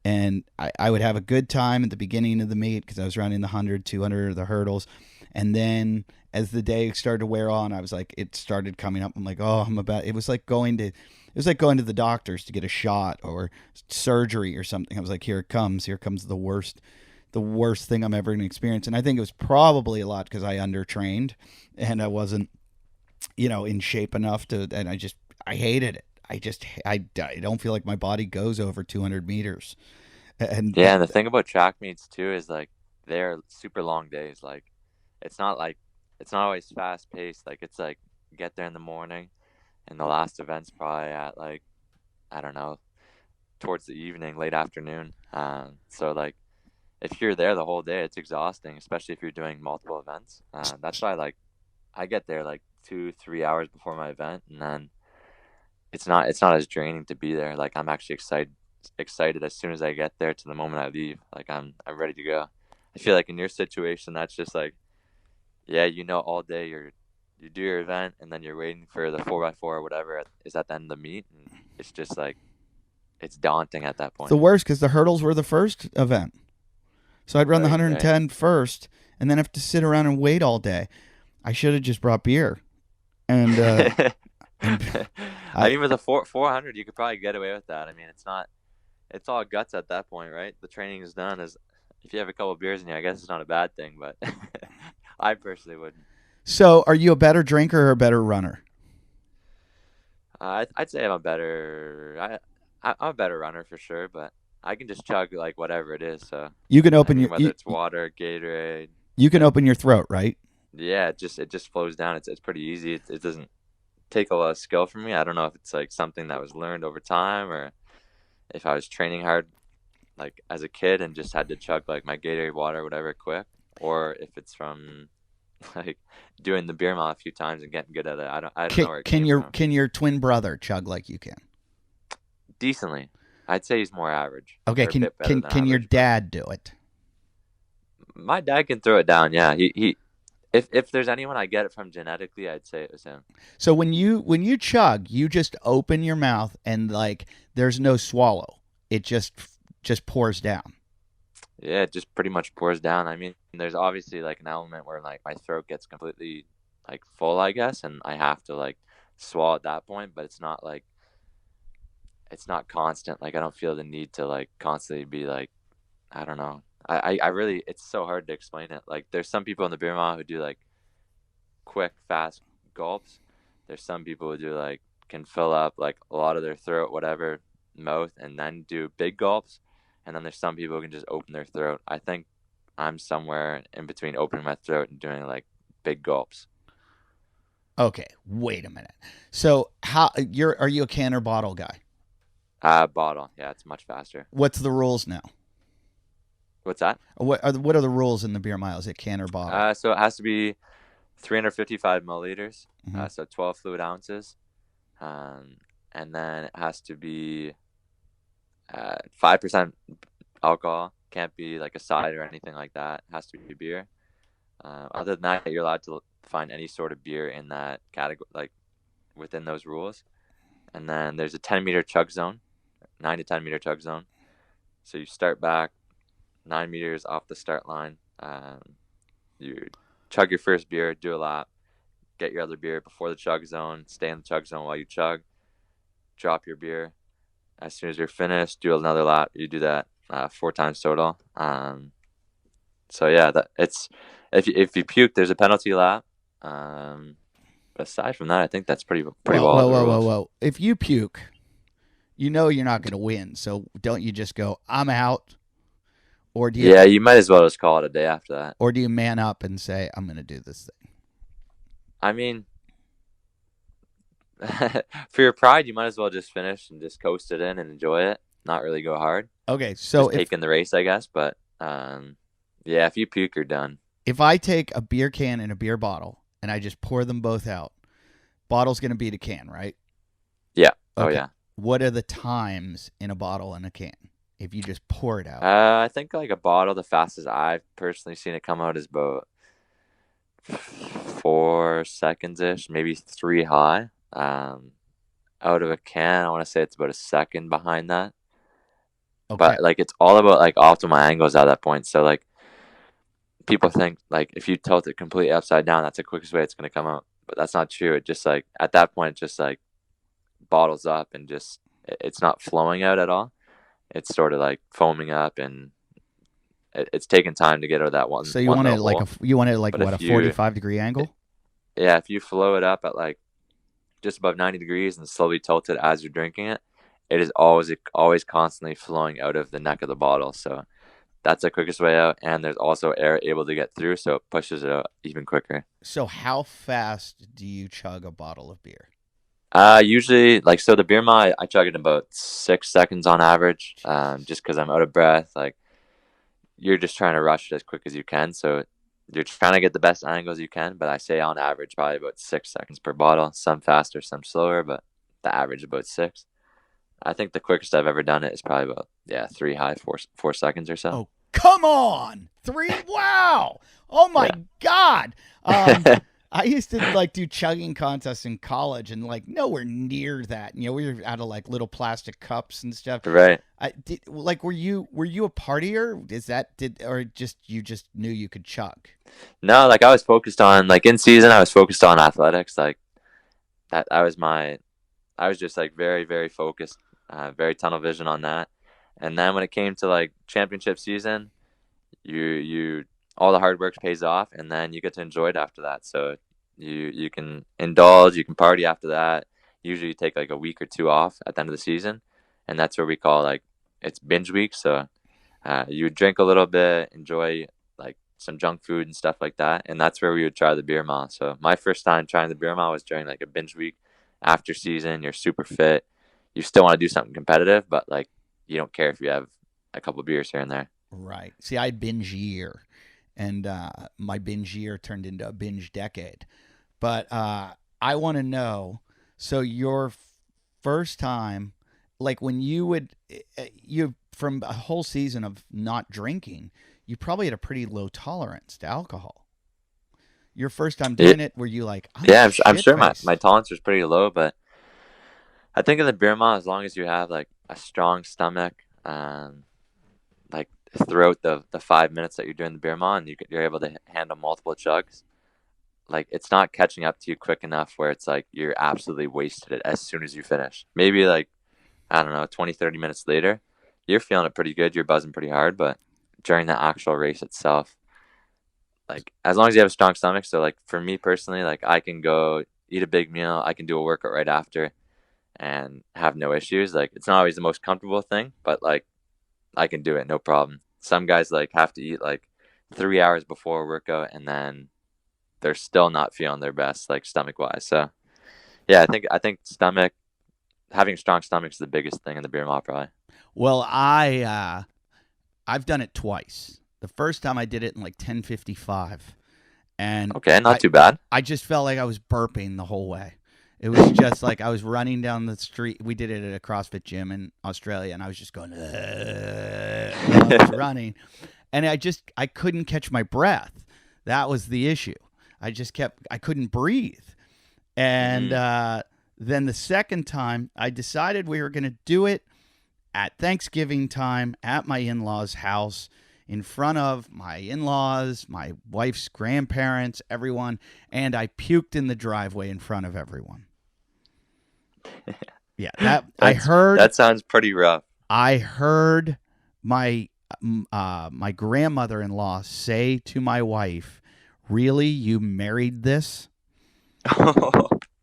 and I would have a good time at the beginning of the meet because I was running the 100, 200, the hurdles, and then as the day started to wear on, I was like, it started coming up. I'm like, oh, it was like going to the doctors to get a shot or surgery or something. I was like, here it comes the worst thing I'm ever going to experience. And I think it was probably a lot because I undertrained and I wasn't, in shape enough and I hated it. I don't feel like my body goes over 200 meters. And the thing about track meets too is like they're super long days. Like it's not always fast paced. Like it's like get there in the morning and the last event's probably at like, I don't know, towards the evening, late afternoon. So like, if you're there the whole day, it's exhausting, especially if you're doing multiple events. That's why I get there like 2-3 hours before my event, and then it's not as draining to be there. Like I'm actually excited as soon as I get there to the moment I leave. Like I'm ready to go. I feel like in your situation, that's just like, yeah, all day you do your event and then you're waiting for the 4x4 or whatever is at the end of the meet, and it's just like it's daunting at that point. The worst because the hurdles were the first event. So I'd run the 110 right. first and then have to sit around and wait all day. I should have just brought beer. And I mean, with a 400, you could probably get away with that. I mean, it's all guts at that point, right? The training is done. If you have a couple of beers in you, I guess it's not a bad thing, but I personally wouldn't. So are you a better drinker or a better runner? I'd say I'm a better runner for sure, but I can just chug like whatever it is. So you can open whether it's water, Gatorade. You can open your throat, right? Yeah, it just flows down. It's pretty easy. It doesn't take a lot of skill from me. I don't know if it's like something that was learned over time or if I was training hard like as a kid and just had to chug like my Gatorade water, whatever, quick, or if it's from like doing the beer mile a few times and getting good at it. I don't know where it came from. Can your twin brother chug like you can? Decently. I'd say he's more average. Okay, can your dad do it? My dad can throw it down. Yeah, he if there's anyone I get it from genetically, I'd say it was him. So when you chug, you just open your mouth and like there's no swallow. It just pours down. Yeah, it just pretty much pours down. I mean, there's obviously like an element where like my throat gets completely like full, I guess, and I have to like swallow at that point, but it's not constant. Like I don't feel the need to like constantly be like, I don't know. I really, it's so hard to explain it. Like there's some people in the beer mile who do like quick, fast gulps. There's some people who do like, can fill up like a lot of their throat, whatever, mouth, and then do big gulps. And then there's some people who can just open their throat. I think I'm somewhere in between opening my throat and doing like big gulps. Okay, wait a minute. So are you a can or bottle guy? Bottle. Yeah, it's much faster. What's the rules now? What's that? What are the rules in the beer mile? Is it can or bottle? So it has to be 355 milliliters. Mhm. So 12 fluid ounces. And then it has to be 5% alcohol. Can't be like a cider or anything like that. It has to be beer. Other than that, you're allowed to find any sort of beer in that category, like within those rules. And then there's a 10-meter chug zone, 9 to 10-meter chug zone. So you start back 9 meters off the start line. You chug your first beer, do a lap, get your other beer before the chug zone, stay in the chug zone while you chug, drop your beer. As soon as you're finished, do another lap. You do that 4 times total. So yeah, it's if you puke, there's a penalty lap. But aside from that, I think that's pretty well. Whoa! If you puke, you know you're not going to win. So don't you just go, I'm out? Or do you? Yeah, you might as well just call it a day after that. Or do you man up and say, I'm going to do this thing? I mean, for your pride, you might as well just finish and just coast it in and enjoy it. Not really go hard. Okay, so just taking the race, I guess. But yeah, if you puke, you're done. If I take a beer can and a beer bottle and I just pour them both out, bottle's going to beat a can, right? Yeah. Okay. Oh yeah. What are the times in a bottle and a can if you just pour it out? I think like a bottle, the fastest I've personally seen it come out is about 4 seconds ish, maybe 3 high. Out of a can, I want to say it's about a second behind that. Okay. But like it's all about like optimal angles at that point. So like people think like if you tilt it completely upside down, that's the quickest way it's going to come out. But that's not true. It just like at that point, it just like bottles up and just it's not flowing out at all. It's sort of like foaming up and it's taking time to get out of that one. So you want it like a 45-degree angle? Yeah, if you flow it up at like just above 90 degrees and slowly tilt it as you're drinking it, it is always constantly flowing out of the neck of the bottle. So that's the quickest way out, and there's also air able to get through, so it pushes it out even quicker. So how fast do you chug a bottle of beer? Usually, like, so the beer mile, I chug it in about 6 seconds on average, just because I'm out of breath. Like, you're just trying to rush it as quick as you can, so you're trying to get the best angles you can, but I say on average probably about 6 seconds per bottle. Some faster, some slower, but the average is about 6. I think the quickest I've ever done it is probably about 3 high, 4 seconds or so. Oh, come on! 3? Wow! Oh my God! I used to like do chugging contests in college, and like nowhere near that. You know, we were out of like little plastic cups and stuff. Right. Were you a partier? Or you just knew you could chug? No, like I was focused on like in season. I was focused on athletics. Like that. I was just like very, very focused. Very tunnel vision on that. And then when it came to like championship season, you all the hard work pays off, and then you get to enjoy it after that. So you can indulge, you can party after that. Usually you take like a week or 2 off at the end of the season, and that's what we call like it's binge week. So you would drink a little bit, enjoy like some junk food and stuff like that, and that's where we would try the beer mile. So my first time trying the beer mile was during like a binge week after season. You're super fit. You still want to do something competitive, but like you don't care if you have a couple of beers here and there. Right. See, I binge year, and my binge year turned into a binge decade. But I want to know, so your first time, like when you from a whole season of not drinking, you probably had a pretty low tolerance to alcohol. Your first time doing it, were you like, I'm sure my tolerance was pretty low, but I think in the beer mile, as long as you have like a strong stomach, like throughout the 5 minutes that you're doing the beer mile, and you're able to handle multiple chugs, like it's not catching up to you quick enough where it's like you're absolutely wasted it as soon as you finish. Maybe like, I don't know, 20, 30 minutes later, you're feeling it pretty good. You're buzzing pretty hard, but during the actual race itself, like as long as you have a strong stomach. So like for me personally, like I can go eat a big meal. I can do a workout right after and have no issues. Like it's not always the most comfortable thing, but like I can do it, no problem. Some guys like have to eat like 3 hours before a workout, and then they're still not feeling their best, like stomach wise. So yeah, I think stomach having a strong stomach is the biggest thing in the beer mile, probably. Well, I've done it twice. The first time I did it in like 10:55, and Okay, not too bad. I just felt like I was burping the whole way. It was just like I was running down the street. We did it at a CrossFit gym in Australia, and I was just going, while I was running, and I couldn't catch my breath. That was the issue. I couldn't breathe. And then the second time, I decided we were going to do it at Thanksgiving time at my in-laws' house, in front of my in-laws, my wife's grandparents, everyone, and I puked in the driveway in front of everyone. Yeah, I heard that sounds pretty rough. I heard my my grandmother-in-law say to my wife, "Really, you married this?"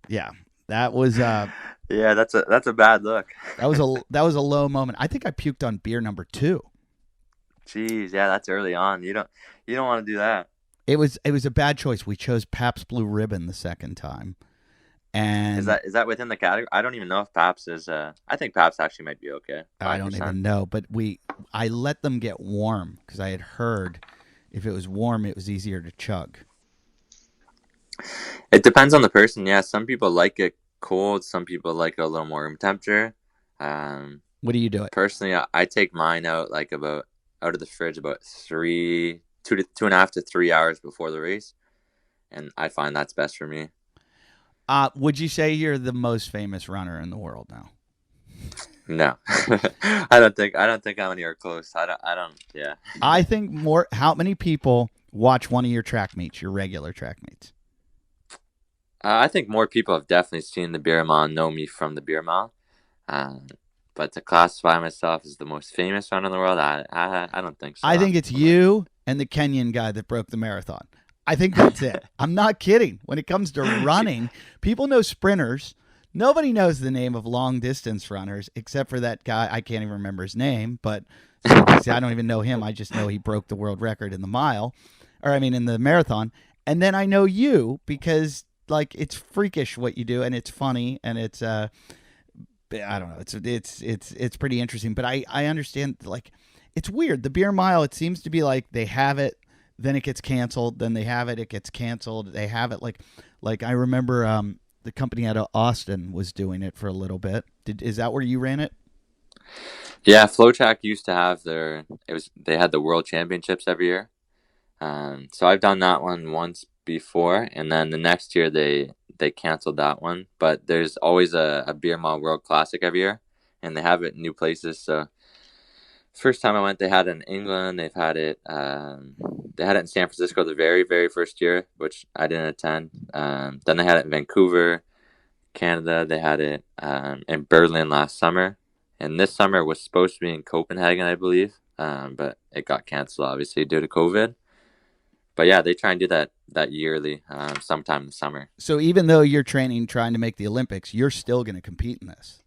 Yeah, that was yeah, that's a bad look. that was a low moment. I think I puked on beer number 2. Jeez, yeah, that's early on. You don't want to do that. It was a bad choice. We chose Pabst Blue Ribbon the second time. And is that within the category? I don't even know if Pabst is. I think Pabst actually might be okay. 5%. I don't even know, but I let them get warm because I had heard if it was warm, it was easier to chug. It depends on the person. Yeah, some people like it cold. Some people like it a little more room temperature. What do you do it? Personally, I take mine out out of the fridge about 2.5 to 3 hours before the race, and I find that's best for me. Would you say you're the most famous runner in the world now? No, I don't think I'm anywhere close. I don't. Yeah. I think more. How many people watch one of your track meets, your regular track meets? I think more people have definitely seen the beer mile and know me from the beer mile. But to classify myself as the most famous runner in the world, I don't think so. I think it's you and the Kenyan guy that broke the marathon. I think that's it. I'm not kidding. When it comes to running, people know sprinters. Nobody knows the name of long distance runners except for that guy. I can't even remember his name, but see, I don't even know him. I just know he broke the world record in the in the marathon. And then I know you because like it's freakish what you do, and it's funny, and it's I don't know. It's pretty interesting, but I understand, like, it's weird. The beer mile, it seems to be like they have it, then it gets canceled, then they have it, it gets canceled. They have it like I remember the company out of Austin was doing it for a little bit. Is that where you ran it? Yeah, FlowTrack used to have they had the World Championships every year. So I've done that one once before, and then the next year they canceled that one. But there's always a Beer Mile World Classic every year, and they have it in new places. So first time I went, they had it in England. They had it in San Francisco the very, very first year, which I didn't attend. Then they had it in Vancouver, Canada. They had it in Berlin last summer, and this summer was supposed to be in Copenhagen, I believe, but it got canceled obviously due to COVID. But yeah, they try and do that yearly, sometime in the summer. So even though you're trying to make the Olympics, you're still going to compete in this.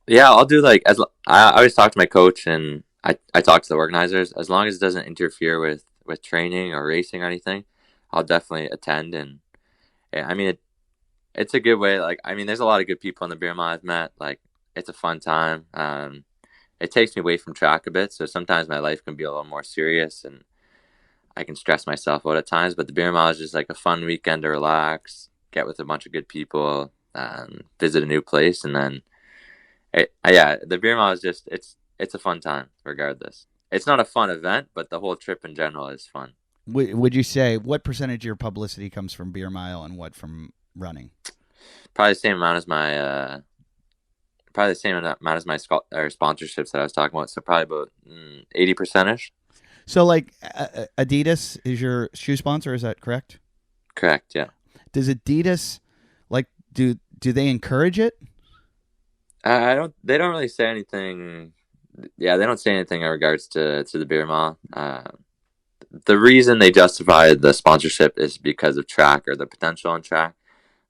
Yeah, I'll do I always talk to my coach, and I talk to the organizers. As long as it doesn't interfere with training or racing or anything, I'll definitely attend. And I mean, it's a good way. There's a lot of good people in the beer mile I've met. It's a fun time. It takes me away from track a bit, so sometimes my life can be a little more serious, and I can stress myself out at times. But the beer mile is just like a fun weekend to relax, get with a bunch of good people, visit a new place, and then the beer mile is just it's a fun time regardless. It's not a fun event, but the whole trip in general is fun. Would you say what percentage of your publicity comes from beer mile and what from running? Probably the same amount as my sponsorships that I was talking about. So probably about 80%ish. So Adidas is your shoe sponsor, is that correct? Correct, yeah. Does Adidas do they encourage it? They don't really say anything. Yeah, they don't say anything in regards to the beer mile. The reason they justify the sponsorship is because of track or the potential on track.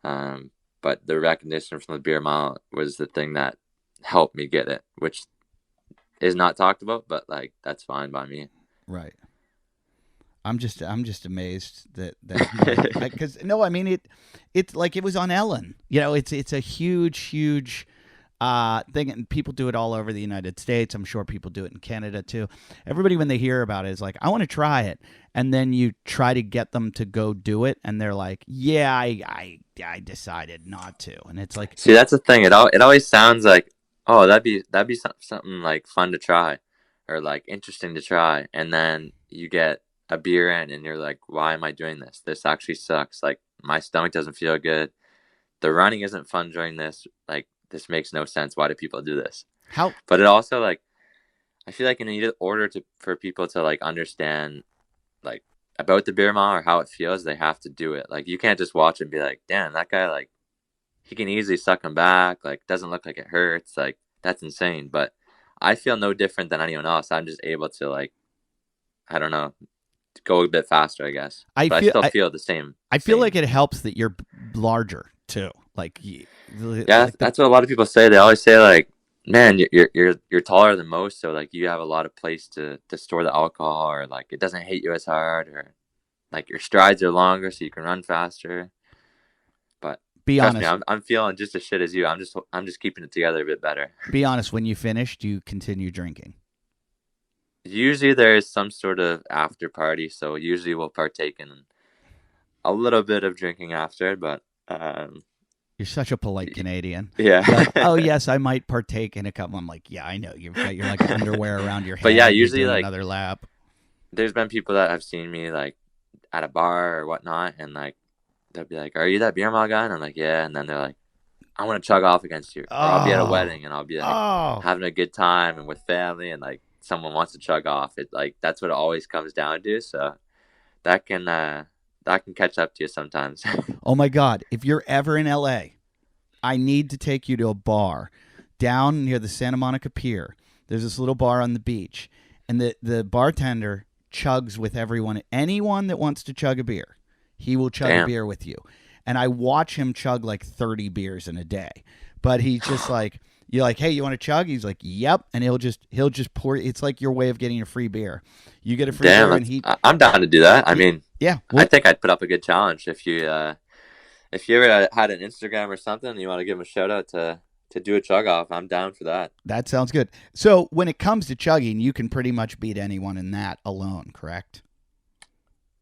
But the recognition from the beer mile was the thing that helped me get it, which is not talked about, but that's fine by me. Right. I'm just amazed that because it's like it was on Ellen. It's a huge thing. People do it all over the United States. I'm sure people do it in Canada too. Everybody, when they hear about it, is like, I want to try it. And then you try to get them to go do it, and they're like, yeah, I decided not to. And it's like, see, that's the thing. It always sounds like, oh, that'd be something like fun to try, or like interesting to try, and then you get a beer in, and you're like, why am I doing this? This actually sucks. Like, my stomach doesn't feel good. The running isn't fun during this. Like, this makes no sense. Why do people do this? how? But it also, like, I feel like in order for people to like understand like about the beer mile or how it feels, they have to do it. Like, you can't just watch it and be like, damn, that guy, like, he can easily suck him back. Like, doesn't look like it hurts. Like, that's insane. But I feel no different than anyone else. I'm just able to, like, I don't know, go a bit faster, I guess. I still feel the same. I feel like it helps that you're larger too. Like, Yeah, like that's what a lot of people say. They always say, like, man, you're taller than most, so like you have a lot of place to store the alcohol, or like it doesn't hit you as hard, or like your strides are longer so you can run faster. But be trust honest. me, I'm feeling just as shit as you. I'm just keeping it together a bit better. Be honest. When you finish, do you continue drinking? Usually there is some sort of after party, so usually we'll partake in a little bit of drinking after, but You're such a polite Canadian. yeah. Like, oh yes, I might partake in a couple. I'm like, yeah, I know. You've got your like underwear around your head. But yeah, you're usually, doing like, another lap. There's been people that have seen me like at a bar or whatnot, and like they'll be like, "Are you that beer mile guy?" And I'm like, "Yeah." And then they're like, "I want to chug off against you." Or I'll be at a wedding and I'll be like having a good time and with family, and like someone wants to chug off. It like that's what it always comes down to. So that can catch up to you sometimes. Oh my God! If you're ever in LA, I need to take you to a bar down near the Santa Monica Pier. There's this little bar on the beach, and the bartender chugs with everyone. Anyone that wants to chug a beer, he will chug a beer with you. And I watch him chug like 30 beers in a day. But he's just like, you're like, hey, you want to chug? He's like, yep. And he'll just pour. It's like your way of getting a free beer. You get a free beer, and I'm down to do that. I mean, yeah, I think I'd put up a good challenge if you ever had an Instagram or something and you want to give him a shout out to do a chug off, I'm down for that. That sounds good. So when it comes to chugging, you can pretty much beat anyone in that alone, correct?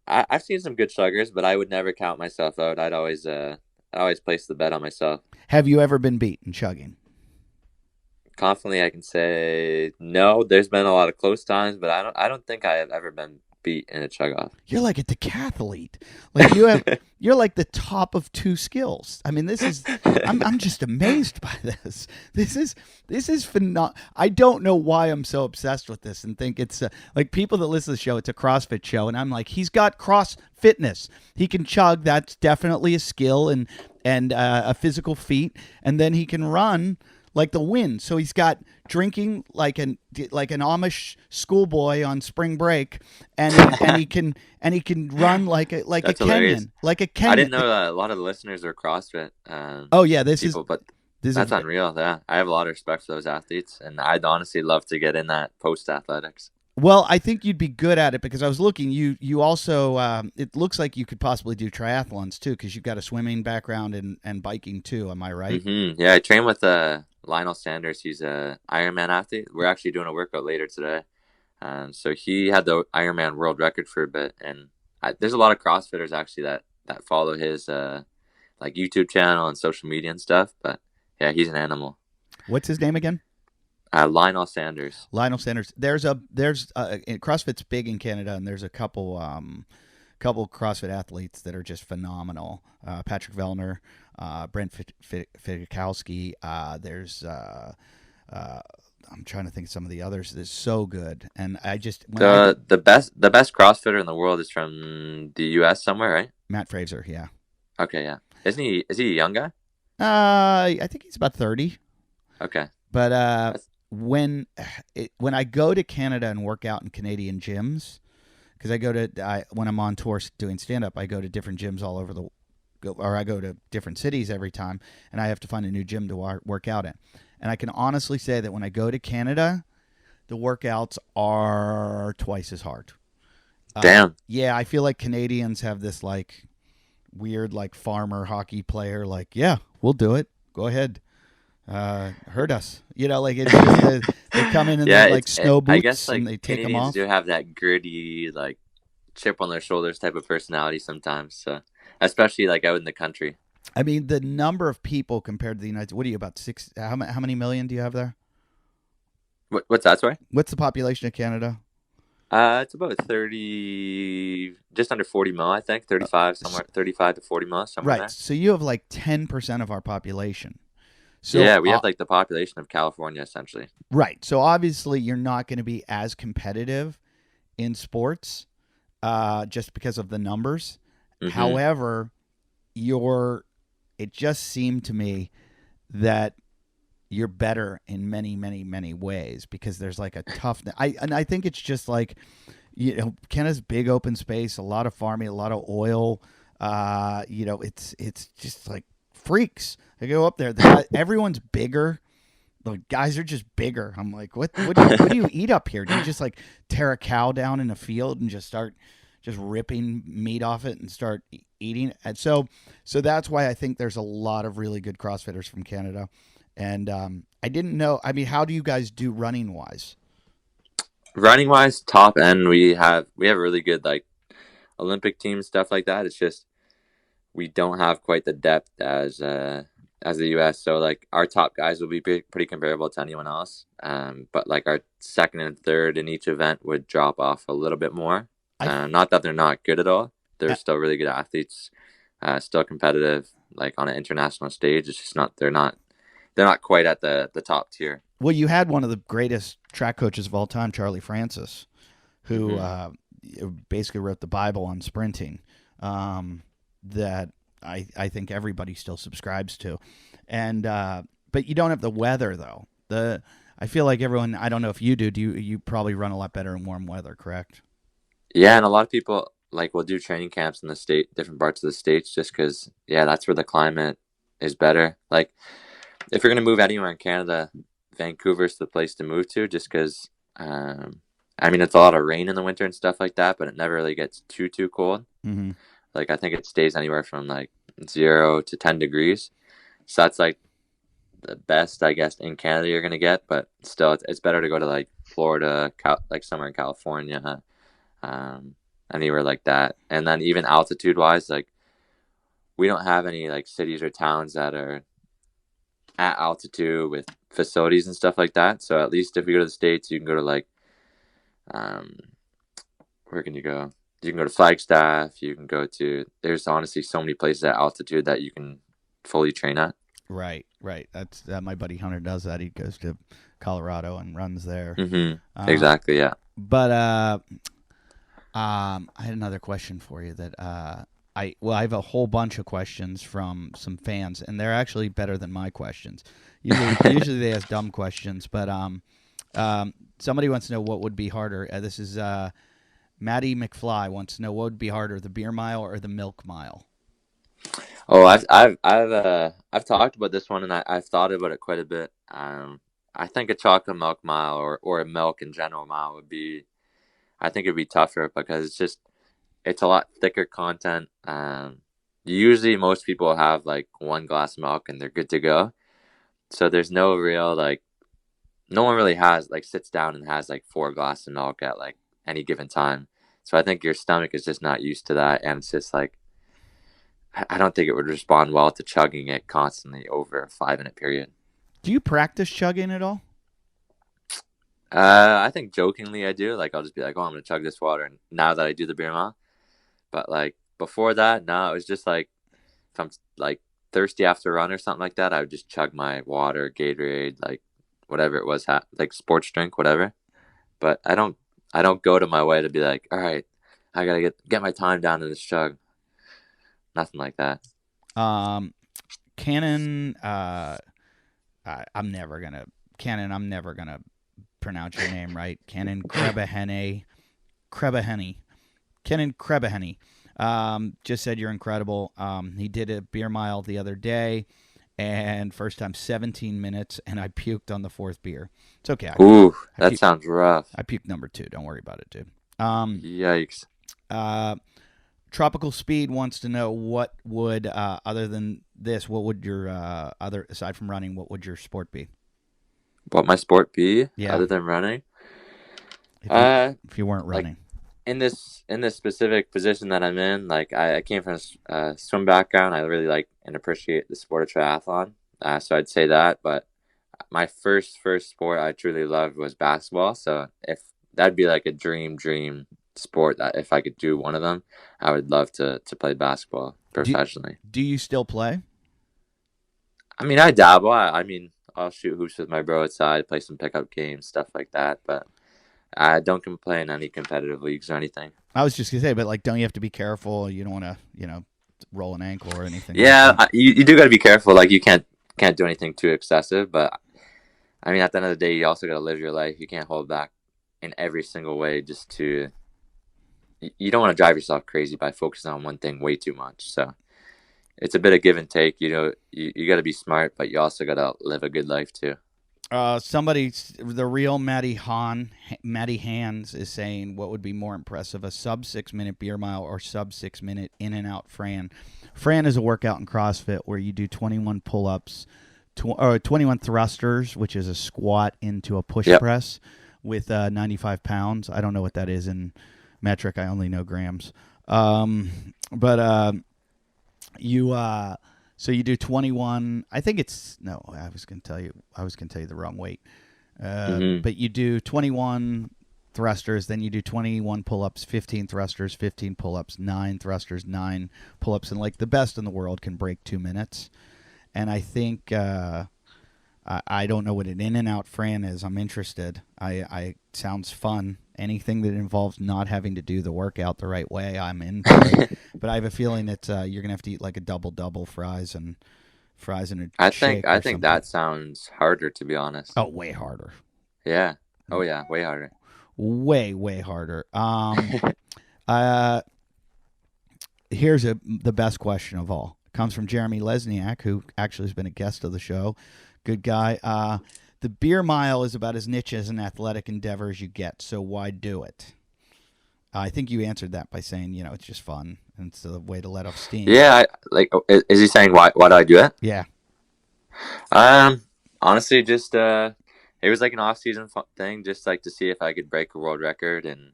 I've seen some good chuggers, but I would never count myself out. I'd always place the bet on myself. Have you ever been beat in chugging? Confidently, I can say no. There's been a lot of close times, but I don't think I have ever been beat in a chug off. You're like a decathlete. Like you're like the top of two skills. I mean, I'm just amazed by this. This is phenomenal. I don't know why I'm so obsessed with this and think it's like people that listen to the show, it's a CrossFit show. And I'm like, he's got cross fitness. He can chug. That's definitely a skill and a physical feat. And then he can run like the wind. So he's got drinking like an Amish schoolboy on spring break, and he can run like a Kenyan, like a Kenyan. I didn't know that a lot of the listeners are CrossFit. Oh yeah, that's unreal. Yeah, I have a lot of respect for those athletes, and I'd honestly love to get in that post athletics. Well, I think you'd be good at it because I was looking. You also it looks like you could possibly do triathlons too because you've got a swimming background and biking too. Am I right? Mm-hmm. Yeah, I train with Lionel Sanders. He's a Ironman athlete. We're actually doing a workout later today. So he had the Ironman world record for a bit, and there's a lot of CrossFitters actually that follow his like YouTube channel and social media and stuff. But yeah, he's an animal. What's his name again? Lionel Sanders. Lionel Sanders. There's CrossFit's big in Canada, and there's a couple CrossFit athletes that are just phenomenal. Patrick Vellner, Brent Fikowski. There's I'm trying to think of some of the others. They're so good, and I just the best CrossFitter in the world is from the U.S. somewhere, right? Matt Fraser. Yeah. Okay. Yeah. Is he a young guy? I think he's about 30. Okay. But when I go to Canada and work out in Canadian gyms, because when I'm on tour doing stand up, I go to different gyms all over I go to different cities every time, and I have to find a new gym to work out in. And I can honestly say that when I go to Canada, the workouts are twice as hard. Damn. Yeah, I feel like Canadians have this like weird like farmer hockey player like, yeah, we'll do it. Go ahead. hurt us. Like it's just they come in and they're like snow boots, I guess like and they take them Canadians off. do have that gritty, like chip on their shoulders type of personality sometimes. So especially like out in the country. I mean, the number of people compared to the United States. What are you, about 6? How many million do you have there? What's that? Sorry. What's the population of Canada? It's about 30, just under 40 mil, I think. 35, somewhere 35 to 40 mil, somewhere there. Right. So you have like 10% of our population. So yeah, we have like the population of California essentially. Right. So obviously you're not going to be as competitive in sports, just because of the numbers. Mhm. However, it just seemed to me that you're better in many, many, many ways, because there's like a tough. I think it's just like, Canada's big open space, a lot of farming, a lot of oil. It's just like freaks. They go up there. Everyone's bigger. The guys are just bigger. I'm like, what do you eat up here? Do you just like tear a cow down in a field and just start just ripping meat off it and start eating? And so that's why I think there's a lot of really good CrossFitters from Canada. And I didn't know. I mean, how do you guys do running wise? Running wise, top end, we have really good like Olympic team stuff like that. It's just we don't have quite the depth as the U.S. So like our top guys will be pretty comparable to anyone else. But like our second and third in each event would drop off a little bit more. Not that they're not good at all. They're still really good athletes, still competitive like on an international stage. It's just they're not quite at the top tier. Well, you had one of the greatest track coaches of all time, Charlie Francis, who basically wrote the Bible on sprinting, that I think everybody still subscribes to. And but you don't have the weather, though. I feel like everyone, I don't know if you do, you probably run a lot better in warm weather, correct? Yeah, and a lot of people like will do training camps in the state, different parts of the states, just because, that's where the climate is better. Like, if you're going to move anywhere in Canada, Vancouver's the place to move to, just because, it's a lot of rain in the winter and stuff like that, but it never really gets too cold. Mm-hmm. Like, I think it stays anywhere from, like, 0 to 10 degrees. So that's, like, the best, I guess, in Canada you're going to get, but still, it's better to go to, like, Florida, like, somewhere in California, anywhere like that. And then even altitude-wise, like, we don't have any, like, cities or towns that are at altitude with facilities and stuff like that. So at least if you go to the States, you can go to like, where can you go? You can go to Flagstaff. You can go to, there's honestly so many places at altitude that you can fully train at. Right. That's my buddy Hunter does that. He goes to Colorado and runs there. Mm-hmm. Exactly. Yeah. But I had another question for you that I have a whole bunch of questions from some fans, and they're actually better than my questions. Usually they ask dumb questions, but somebody wants to know what would be harder. This is Maddie McFly wants to know what would be harder, the beer mile or the milk mile. Oh, I've talked about this one, and I've thought about it quite a bit. I think a chocolate milk mile or a milk in general mile would be, I think it'd be tougher because it's a lot thicker content. Usually most people have like one glass of milk and they're good to go. So there's no real, like, no one really sits down and has like 4 glasses of milk at like any given time. So I think your stomach is just not used to that. And it's just like, I don't think it would respond well to chugging it constantly over a 5-minute period. Do you practice chugging at all? I think jokingly I do. Like, I'll just be like, oh, I'm going to chug this water. And now that I do the beer mile. But like before that, no, it was just like, if I'm like thirsty after a run or something like that, I would just chug my water, Gatorade, like whatever it was, like sports drink, whatever. But I don't go to my way to be like, all right, I got to get my time down to this chug. Nothing like that. Cannon, I'm never gonna pronounce your name right. Cannon Krebahene. Cannon Krebahene just said you're incredible. He did a beer mile the other day, and first time 17 minutes, and I puked on the 4th beer. It's okay. That sounds rough. I puked number 2. Don't worry about it, dude. Yikes. Tropical Speed wants to know what would, other than this, what would your other aside from running, what would your sport be? What my sport be Yeah, other than running? if you weren't Like running. in this specific position that I'm in, like I came from a swim background. I really like and appreciate the sport of triathlon. So I'd say that. But my first sport I truly loved was basketball. So if that'd be like a dream sport that if I could do one of them, I would love to play basketball Do professionally. Do you still play? I mean, I dabble. I mean, I'll shoot hoops with my bro outside, play some pickup games, stuff like that. But I don't complain any competitive leagues or anything. I was just gonna say, but like, don't you have to be careful? You don't want to, roll an ankle or anything. Yeah, like that. you do got to be careful. Like you can't do anything too excessive. But I mean, at the end of the day, you also got to live your life. You can't hold back in every single way just to. You don't want to drive yourself crazy by focusing on one thing way too much. So it's a bit of give and take. You got to be smart, but you also got to live a good life too. The real Matty Hands is saying, what would be more impressive, a sub 6 minute beer mile or sub 6 minute in and out Fran? Fran is a workout in CrossFit where you do 21 pull ups, 21 thrusters, which is a squat into a push press with 95 pounds. I don't know what that is in metric. I only know grams. So you do 21. I think it's no. I was going to tell you the wrong weight. But you do 21 thrusters, then you do 21 pull-ups, 15 thrusters, 15 pull-ups, 9 thrusters, 9 pull-ups, and like the best in the world can break 2 minutes. And I think I don't know what an in and out Fran is. I'm interested. I sounds fun. Anything that involves not having to do the workout the right way, I'm in. But I have a feeling that you're gonna have to eat like a double fries and a shake. I think that sounds harder, to be honest. Oh, way harder. Yeah. Oh yeah, way harder. Way harder. Here's the best question of all. It comes from Jeremy Lesniak, who actually has been a guest of the show. Good guy. The beer mile is about as niche as an athletic endeavor as you get, so why do it? I think you answered that by saying, it's just fun, and it's a way to let off steam. Yeah, is he saying why do I do it? Yeah. Honestly, just it was like an off-season thing, just like to see if I could break a world record, and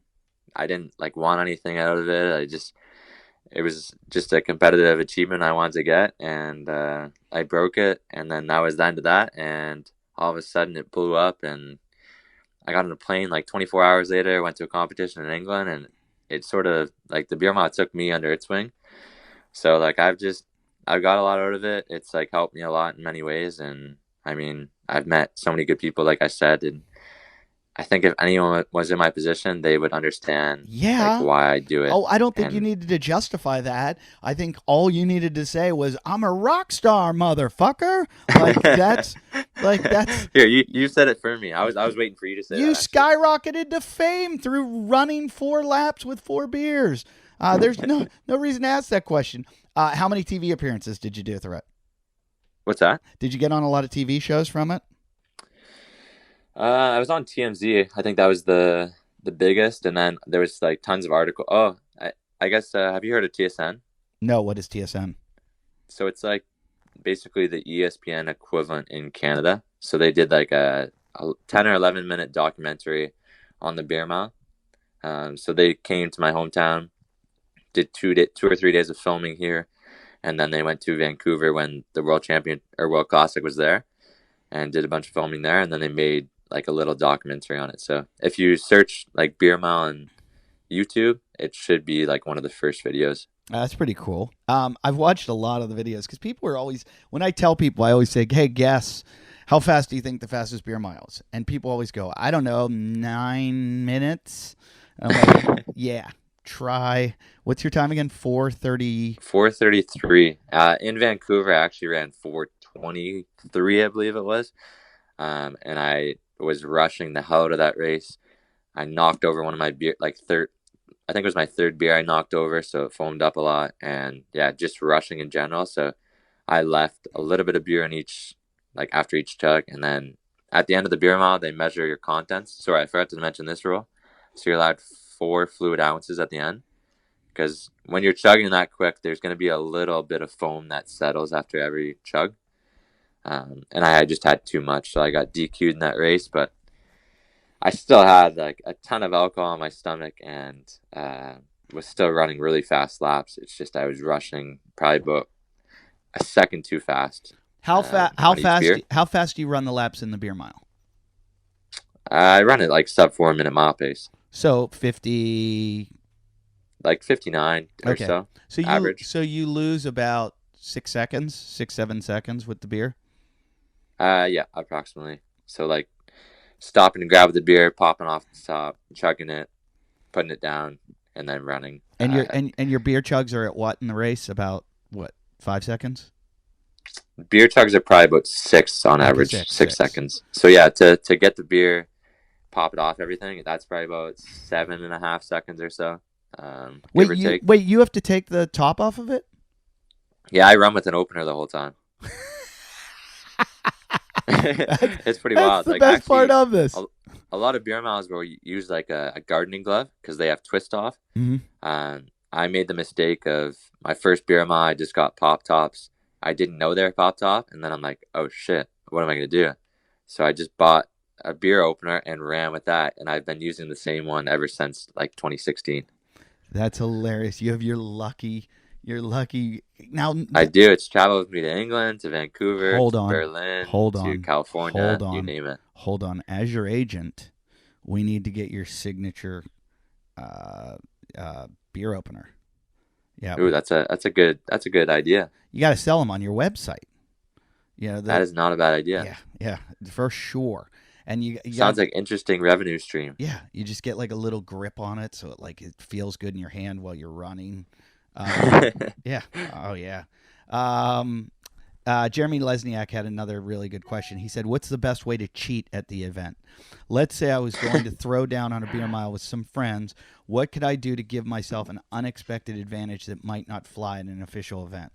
I didn't like want anything out of it. It was just a competitive achievement I wanted to get, and I broke it, and then that was the end of that, and all of a sudden it blew up, and I got on a plane like 24 hours later, went to a competition in England, and it sort of like the beer mile took me under its wing. So like I've got a lot out of it. It's like helped me a lot in many ways, and I mean I've met so many good people, like I said, and I think if anyone was in my position, they would understand why I do it. Oh, I don't think you needed to justify that. I think all you needed to say was, I'm a rock star, motherfucker. That's Here, you said it for me. I was waiting for you to say you that. Skyrocketed to fame through running 4 laps with 4 beers. There's no reason to ask that question. How many TV appearances did you do through it? What's that? Did you get on a lot of TV shows from it? I was on TMZ. I think that was the biggest, and then there was like tons of articles. Oh, I guess have you heard of TSN? No, what is TSN? So it's like basically the ESPN equivalent in Canada. So they did like a 10 or 11 minute documentary on the beer mile. So they came to my hometown, did 2 or 3 days of filming here, and then they went to Vancouver when the World Classic was there, and did a bunch of filming there, and then they made like a little documentary on it. So if you search like beer mile on YouTube, it should be like one of the first videos. That's pretty cool. I've watched a lot of the videos because people are always, when I tell people, I always say, hey, guess, how fast do you think the fastest beer mile is? And people always go, I don't know, 9 minutes. And I'm like, yeah, try. What's your time again? 4:30. 4:33. In Vancouver, I actually ran 4:23, I believe it was. And I was rushing the hell out of that race. I knocked over one of my beer, I think it was my 3rd beer I knocked over, so it foamed up a lot. And yeah, just rushing in general. So I left a little bit of beer in each, like after each chug. And then at the end of the beer mile, they measure your contents. Sorry, I forgot to mention this rule. So you're allowed 4 fluid ounces at the end, because when you're chugging that quick, there's going to be a little bit of foam that settles after every chug. And I just had too much, so I got DQ'd in that race. But I still had like a ton of alcohol in my stomach and was still running really fast laps. It's just I was rushing probably about a second too fast. How fast do you run the laps in the beer mile? I run it like sub 4 minute mile pace. So 50, like 59 or okay. so. So average. So you lose about 6 seconds, 7 seconds with the beer. Yeah, approximately. So like stopping to grab the beer, popping off the top, chugging it, putting it down, and then running. And your beer chugs are at what in the race? About what, 5 seconds? Beer chugs are probably about 6 on average, 6 seconds. So yeah, to get the beer, pop it off, everything, that's probably about 7.5 seconds or so. Wait, you have to take the top off of it? Yeah, I run with an opener the whole time. It's pretty wild. That's the best part of this. A lot of beer miles will use like a gardening glove because they have twist off. Mm-hmm. I made the mistake of my first beer mile. I just got pop tops. I didn't know they were pop top, and then I'm like, oh shit, what am I gonna do? So I just bought a beer opener and ran with that, and I've been using the same one ever since like 2016. That's hilarious. You have your lucky. Now I do. It's traveled with me to England, to Vancouver, to Berlin, to California, you name it. Hold on. As your agent, we need to get your signature beer opener. Yeah. Ooh, that's a good idea. You got to sell them on your website. That is not a bad idea. Yeah, for sure. And you sounds like interesting revenue stream. Yeah, you just get like a little grip on it, so it feels good in your hand while you're running. Yeah. Oh, yeah. Jeremy Lesniak had another really good question. He said, what's the best way to cheat at the event? Let's say I was going to throw down on a beer mile with some friends. What could I do to give myself an unexpected advantage that might not fly at an official event?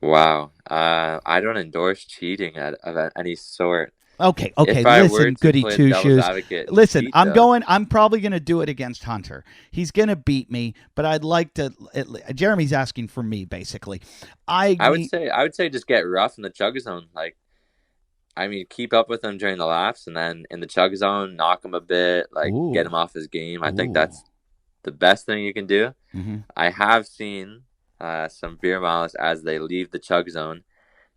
Wow. I don't endorse cheating at any sort. Okay. Listen, goody two shoes. Listen, I'm probably going to do it against Hunter. He's going to beat me, but I'd like to. Jeremy's asking for me, basically. I would say just get rough in the chug zone. Like, I mean, keep up with him during the laps, and then in the chug zone, knock him a bit, like get him off his game. I think that's the best thing you can do. Mm-hmm. I have seen some beer miles as they leave the chug zone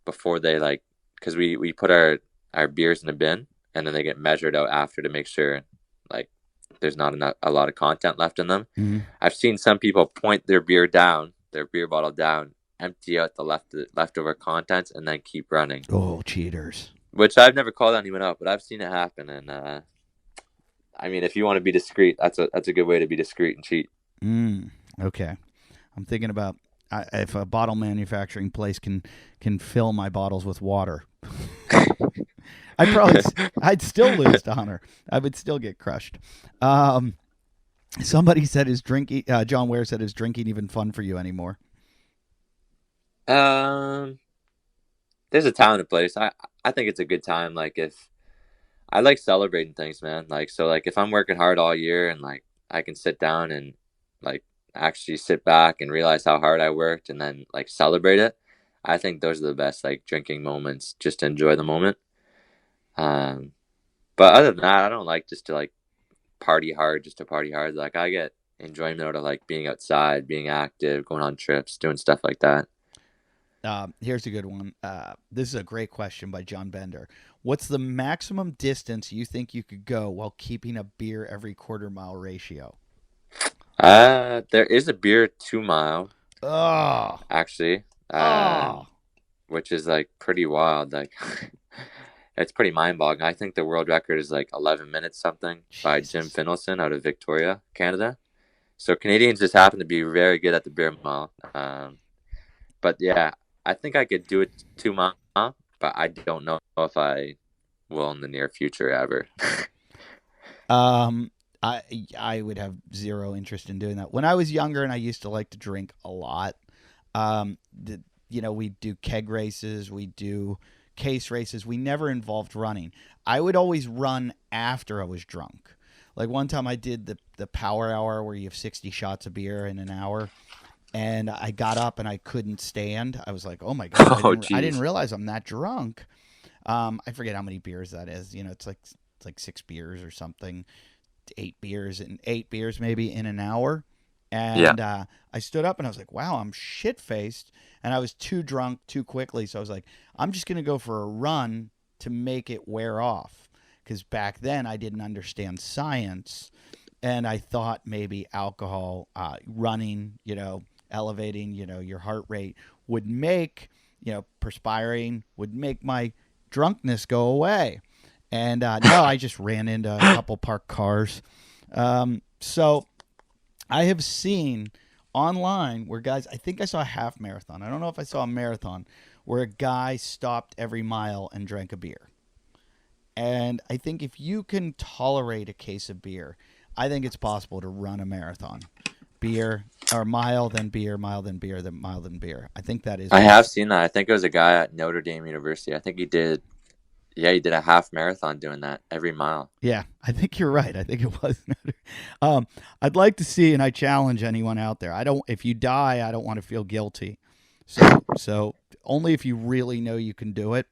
before they because we put our beers in a bin, and then they get measured out after to make sure like there's not a lot of content left in them. Mm-hmm. I've seen some people point their beer bottle down, empty out the leftover contents, and then keep running. Oh, cheaters. Which I've never called anyone out, but I've seen it happen. And I mean, if you want to be discreet, that's a good way to be discreet and cheat. Okay. I'm thinking about if a bottle manufacturing place can fill my bottles with water. I'd still lose to Hunter. I would still get crushed. Somebody said John Ware said, is drinking even fun for you anymore? There's a time and a place. I think it's a good time. Like, if I like celebrating things, man. Like, so like if I'm working hard all year and like I can sit down and like actually sit back and realize how hard I worked and then like celebrate it, I think those are the best like drinking moments, just to enjoy the moment. But other than that, I don't like just to like party hard just to party hard. Like, I get enjoyment out of like being outside, being active, going on trips, doing stuff like that. Here's a good one. This is a great question by John Bender. What's the maximum distance you think you could go while keeping a beer every quarter mile ratio? There is a beer 2 mile. Oh, actually, which is like pretty wild. Like, it's pretty mind boggling. I think the world record is like 11 minutes something by Jim Finlayson out of Victoria, Canada. So Canadians just happen to be very good at the beer mile. But yeah, I think I could do it 2 mile, but I don't know if I will in the near future ever. I would have zero interest in doing that. When I was younger and I used to like to drink a lot, we do keg races, we do case races. We never involved running. I would always run after I was drunk. Like one time I did the power hour where you have 60 shots of beer in an hour, and I got up and I couldn't stand. I was like, oh my god, Oh, I didn't geez. realize I'm that drunk. I forget how many beers that is. You know, it's like 6 beers or something, 8 beers maybe in an hour. Yeah. And I stood up and I was like, wow, I'm shit faced, and I was too drunk too quickly. So I was like, I'm just gonna go for a run to make it wear off, because back then I didn't understand science, and I thought maybe alcohol, running, elevating, your heart rate would make, perspiring would make my drunkenness go away. And no, I just ran into a couple parked cars. So I have seen online where guys, I think I saw a half marathon. I don't know if I saw a marathon where a guy stopped every mile and drank a beer. And I think if you can tolerate a case of beer, I think it's possible to run a marathon. Beer, or mile, then beer, mile, then beer, then mile, then beer. I think that is. I have seen that. I think it was a guy at Notre Dame University. I think he did a half marathon doing that every mile. Yeah, I think you're right. I think it was. I'd like to see, and I challenge anyone out there. If you die, I don't want to feel guilty. So only if you really know you can do it.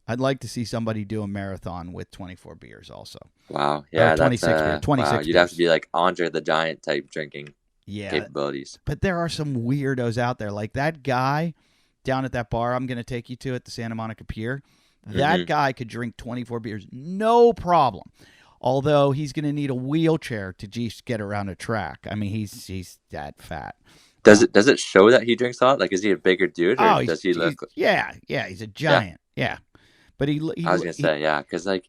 I'd like to see somebody do a marathon with 24 beers also. Wow. Yeah, 26 beers. 26 wow. beers. You'd have to be like Andre the Giant type drinking capabilities. But there are some weirdos out there. Like that guy down at that bar I'm going to take you to at the Santa Monica Pier. That guy could drink 24 beers, no problem. Although he's going to need a wheelchair to just get around a track. I mean, he's that fat. Does it show that he drinks a lot? Like, is he a bigger dude, or does he look? Yeah, he's a giant. Yeah. But he I was gonna say, yeah, because like,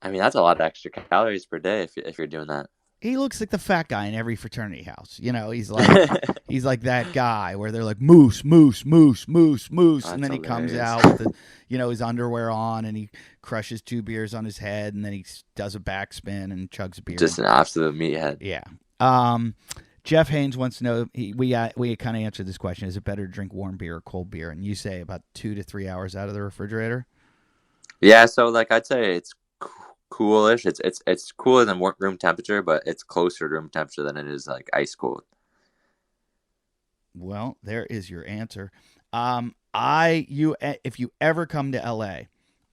I mean, that's a lot of extra calories per day if you're doing that. He looks like the fat guy in every fraternity house. He's like that guy where they're like moose, moose, moose, moose, moose, That's and then he hilarious. comes out with his underwear on, and he crushes 2 beers on his head, and then he does a backspin and chugs a beer. Just an absolute meathead. Yeah. Jeff Haynes wants to know. We kind of answered this question: is it better to drink warm beer or cold beer? And you say about 2 to 3 hours out of the refrigerator. Yeah, so like I'd say it's coolish. It's cooler than room temperature, but it's closer to room temperature than it is like ice cold. Well, there is your answer. If you ever come to LA,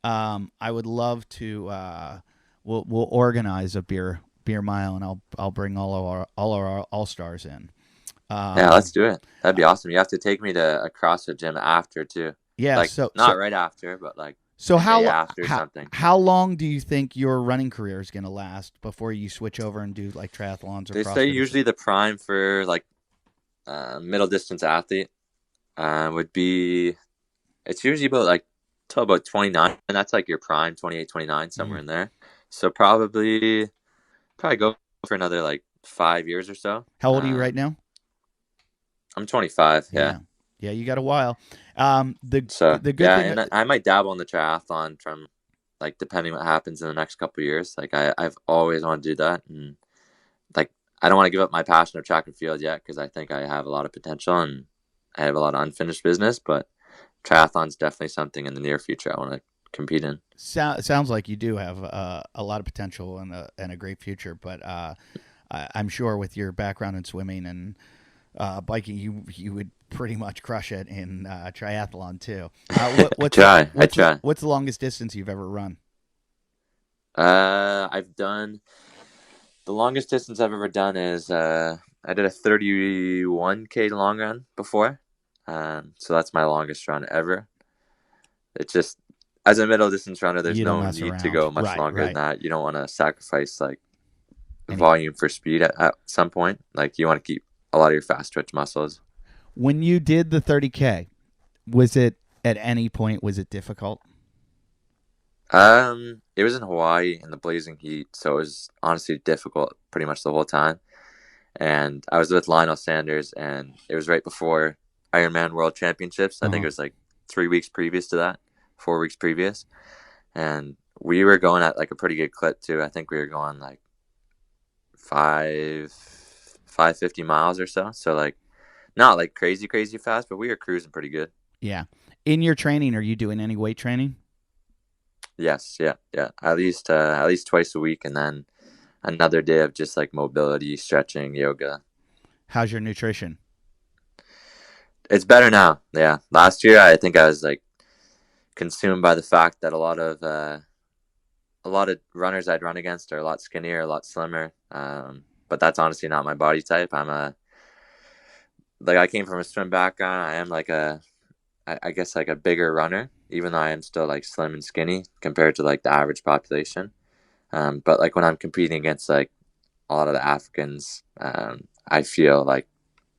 I would love to. We'll organize a beer mile, and I'll bring all our all-stars in. Yeah, let's do it. That'd be awesome. You have to take me to a CrossFit gym after too. Yeah, like not right after, but like. So how long do you think your running career is going to last before you switch over and do like triathlons or They CrossFit? say usually the prime for like middle distance athlete would be, it's usually about like till about 29, and that's like your prime, 28, 29, somewhere in there. So probably go for another like 5 years or so. How old are you right now? I'm 25. Yeah. Yeah, you got a while. The good thing, and I might dabble in the triathlon from like depending what happens in the next couple of years. Like I've always wanted to do that, and like I don't want to give up my passion of track and field yet, because I think I have a lot of potential and I have a lot of unfinished business. But triathlon's definitely something in the near future I want to compete in. Sounds like you do have a lot of potential and a great future. But I'm sure with your background in swimming and biking, you would pretty much crush it in triathlon too. What's the longest distance you've ever run? I've done the longest distance I've ever done is I did a 31K long run before, so that's my longest run ever. It's just, as a middle distance runner, there's no need to go much longer than that. You don't want to sacrifice like volume for speed at some point. Like you want to keep a lot of your fast twitch muscles. When you did the 30K, was it at any point difficult? It was in Hawaii in the blazing heat, so it was honestly difficult pretty much the whole time. And I was with Lionel Sanders, and it was right before Ironman World Championships. I think it was like 3 weeks previous to that, 4 weeks previous. And we were going at like a pretty good clip too. I think we were going like 550 miles or so. So like not like crazy fast, but we were cruising pretty good. Yeah. In your training, are you doing any weight training? Yes. Yeah. At least twice a week. And then another day of just like mobility, stretching, yoga. How's your nutrition? It's better now. Yeah. Last year, I think I was like consumed by the fact that a lot of runners I'd run against are a lot skinnier, a lot slimmer. But that's honestly not my body type. I came from a swim background. I am like I guess like a bigger runner, even though I am still like slim and skinny compared to like the average population. But like when I'm competing against like a lot of the Africans, I feel like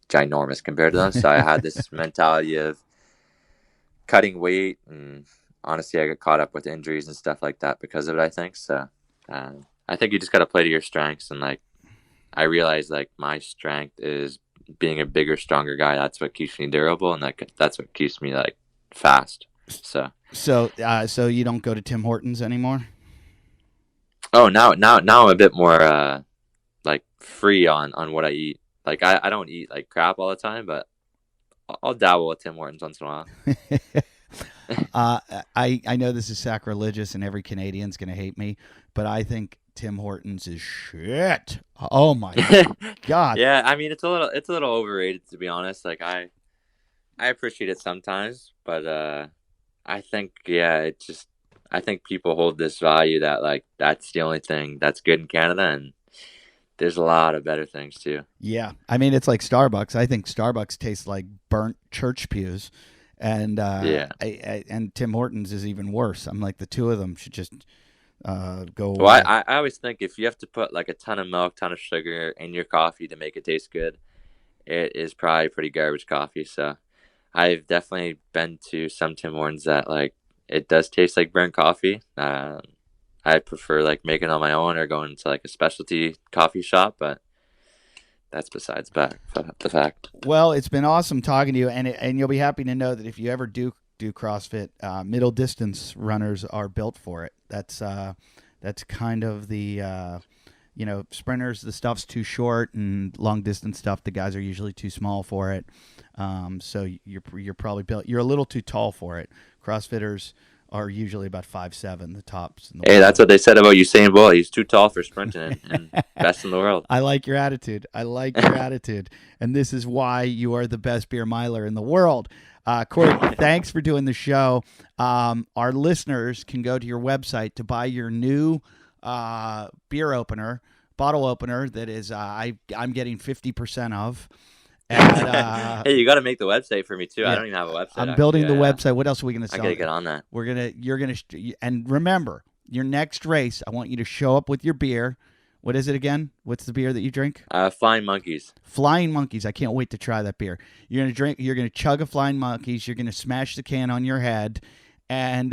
ginormous compared to them. So I had this mentality of cutting weight, and honestly, I got caught up with injuries and stuff like that because of it, I think. So I think you just got to play to your strengths. And like, I realized like my strength is being a bigger, stronger guy. That's what keeps me durable, and that's what keeps me like fast. So you don't go to Tim Hortons anymore? Oh, now I'm a bit more like free on what I eat. Like I don't eat like crap all the time, but I'll dabble with Tim Hortons once in a while. I know this is sacrilegious and every Canadian's going to hate me, but I think Tim Hortons is shit. Oh my God. Yeah, I mean it's a little overrated, to be honest. Like I appreciate it sometimes, but I think I think people hold this value that like that's the only thing that's good in Canada, and there's a lot of better things too. Yeah, I mean it's like Starbucks. I think Starbucks tastes like burnt church pews, and and Tim Hortons is even worse. I'm like the two of them should just go away. Well, I always think if you have to put like a ton of milk, ton of sugar in your coffee to make it taste good, it is probably pretty garbage coffee. So I've definitely been to some Tim Hortons that like it does taste like burnt coffee. I prefer like making it on my own or going to like a specialty coffee shop, but that's besides the fact. Well, it's been awesome talking to you, and you'll be happy to know that if you ever do CrossFit, middle distance runners are built for it. That's kind of the sprinters, the stuff's too short, and long distance stuff, the guys are usually too small for it. So you're probably built. You're a little too tall for it. CrossFitters are usually about 5'7", the tops. In the Hey, world. that's what they said about Usain Bolt. He's too tall for sprinting and best in the world. I like your attitude. Attitude. And this is why you are the best beer miler in the world. Corey, thanks for doing the show. Our listeners can go to your website to buy your new bottle opener that is I'm getting 50% of. And, hey, you got to make the website for me too. Yeah, I don't even have a website. I'm building the website. What else are we going to sell? I got to get on that. You're going to, and remember, your next race, I want you to show up with your beer. What is it again? What's the beer that you drink? Flying Monkeys. Flying Monkeys. I can't wait to try that beer. You're going to chug a Flying Monkeys. You're going to smash the can on your head. And,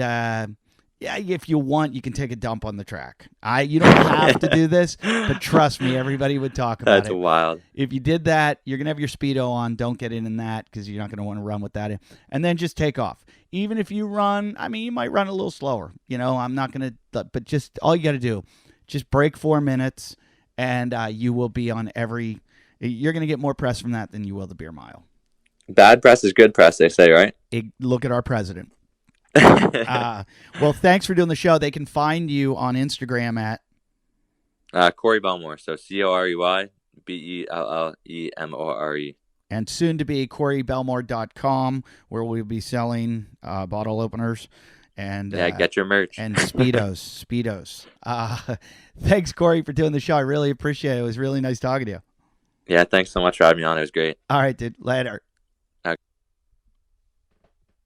yeah, if you want, you can take a dump on the track. You don't have to do this, but trust me, everybody would talk about it. That's wild. If you did that, you're going to have your Speedo on. Don't get in that because you're not going to want to run with that in. And then just take off. Even if you run, I mean, you might run a little slower. I'm not going to, but just all you got to do, just break 4 minutes, and you will be on you're going to get more press from that than you will the beer mile. Bad press is good press, they say, right? Look at our president. Well, thanks for doing the show. They can find you on Instagram at Corey Bellemore. So CoreyBellemore. And soon to be CoreyBellemore.com, where we'll be selling bottle openers and get your merch and Speedos. Thanks, Corey, for doing the show. I really appreciate it. It was really nice talking to you. Yeah, thanks so much for having me on. It was great. All right, dude. Later.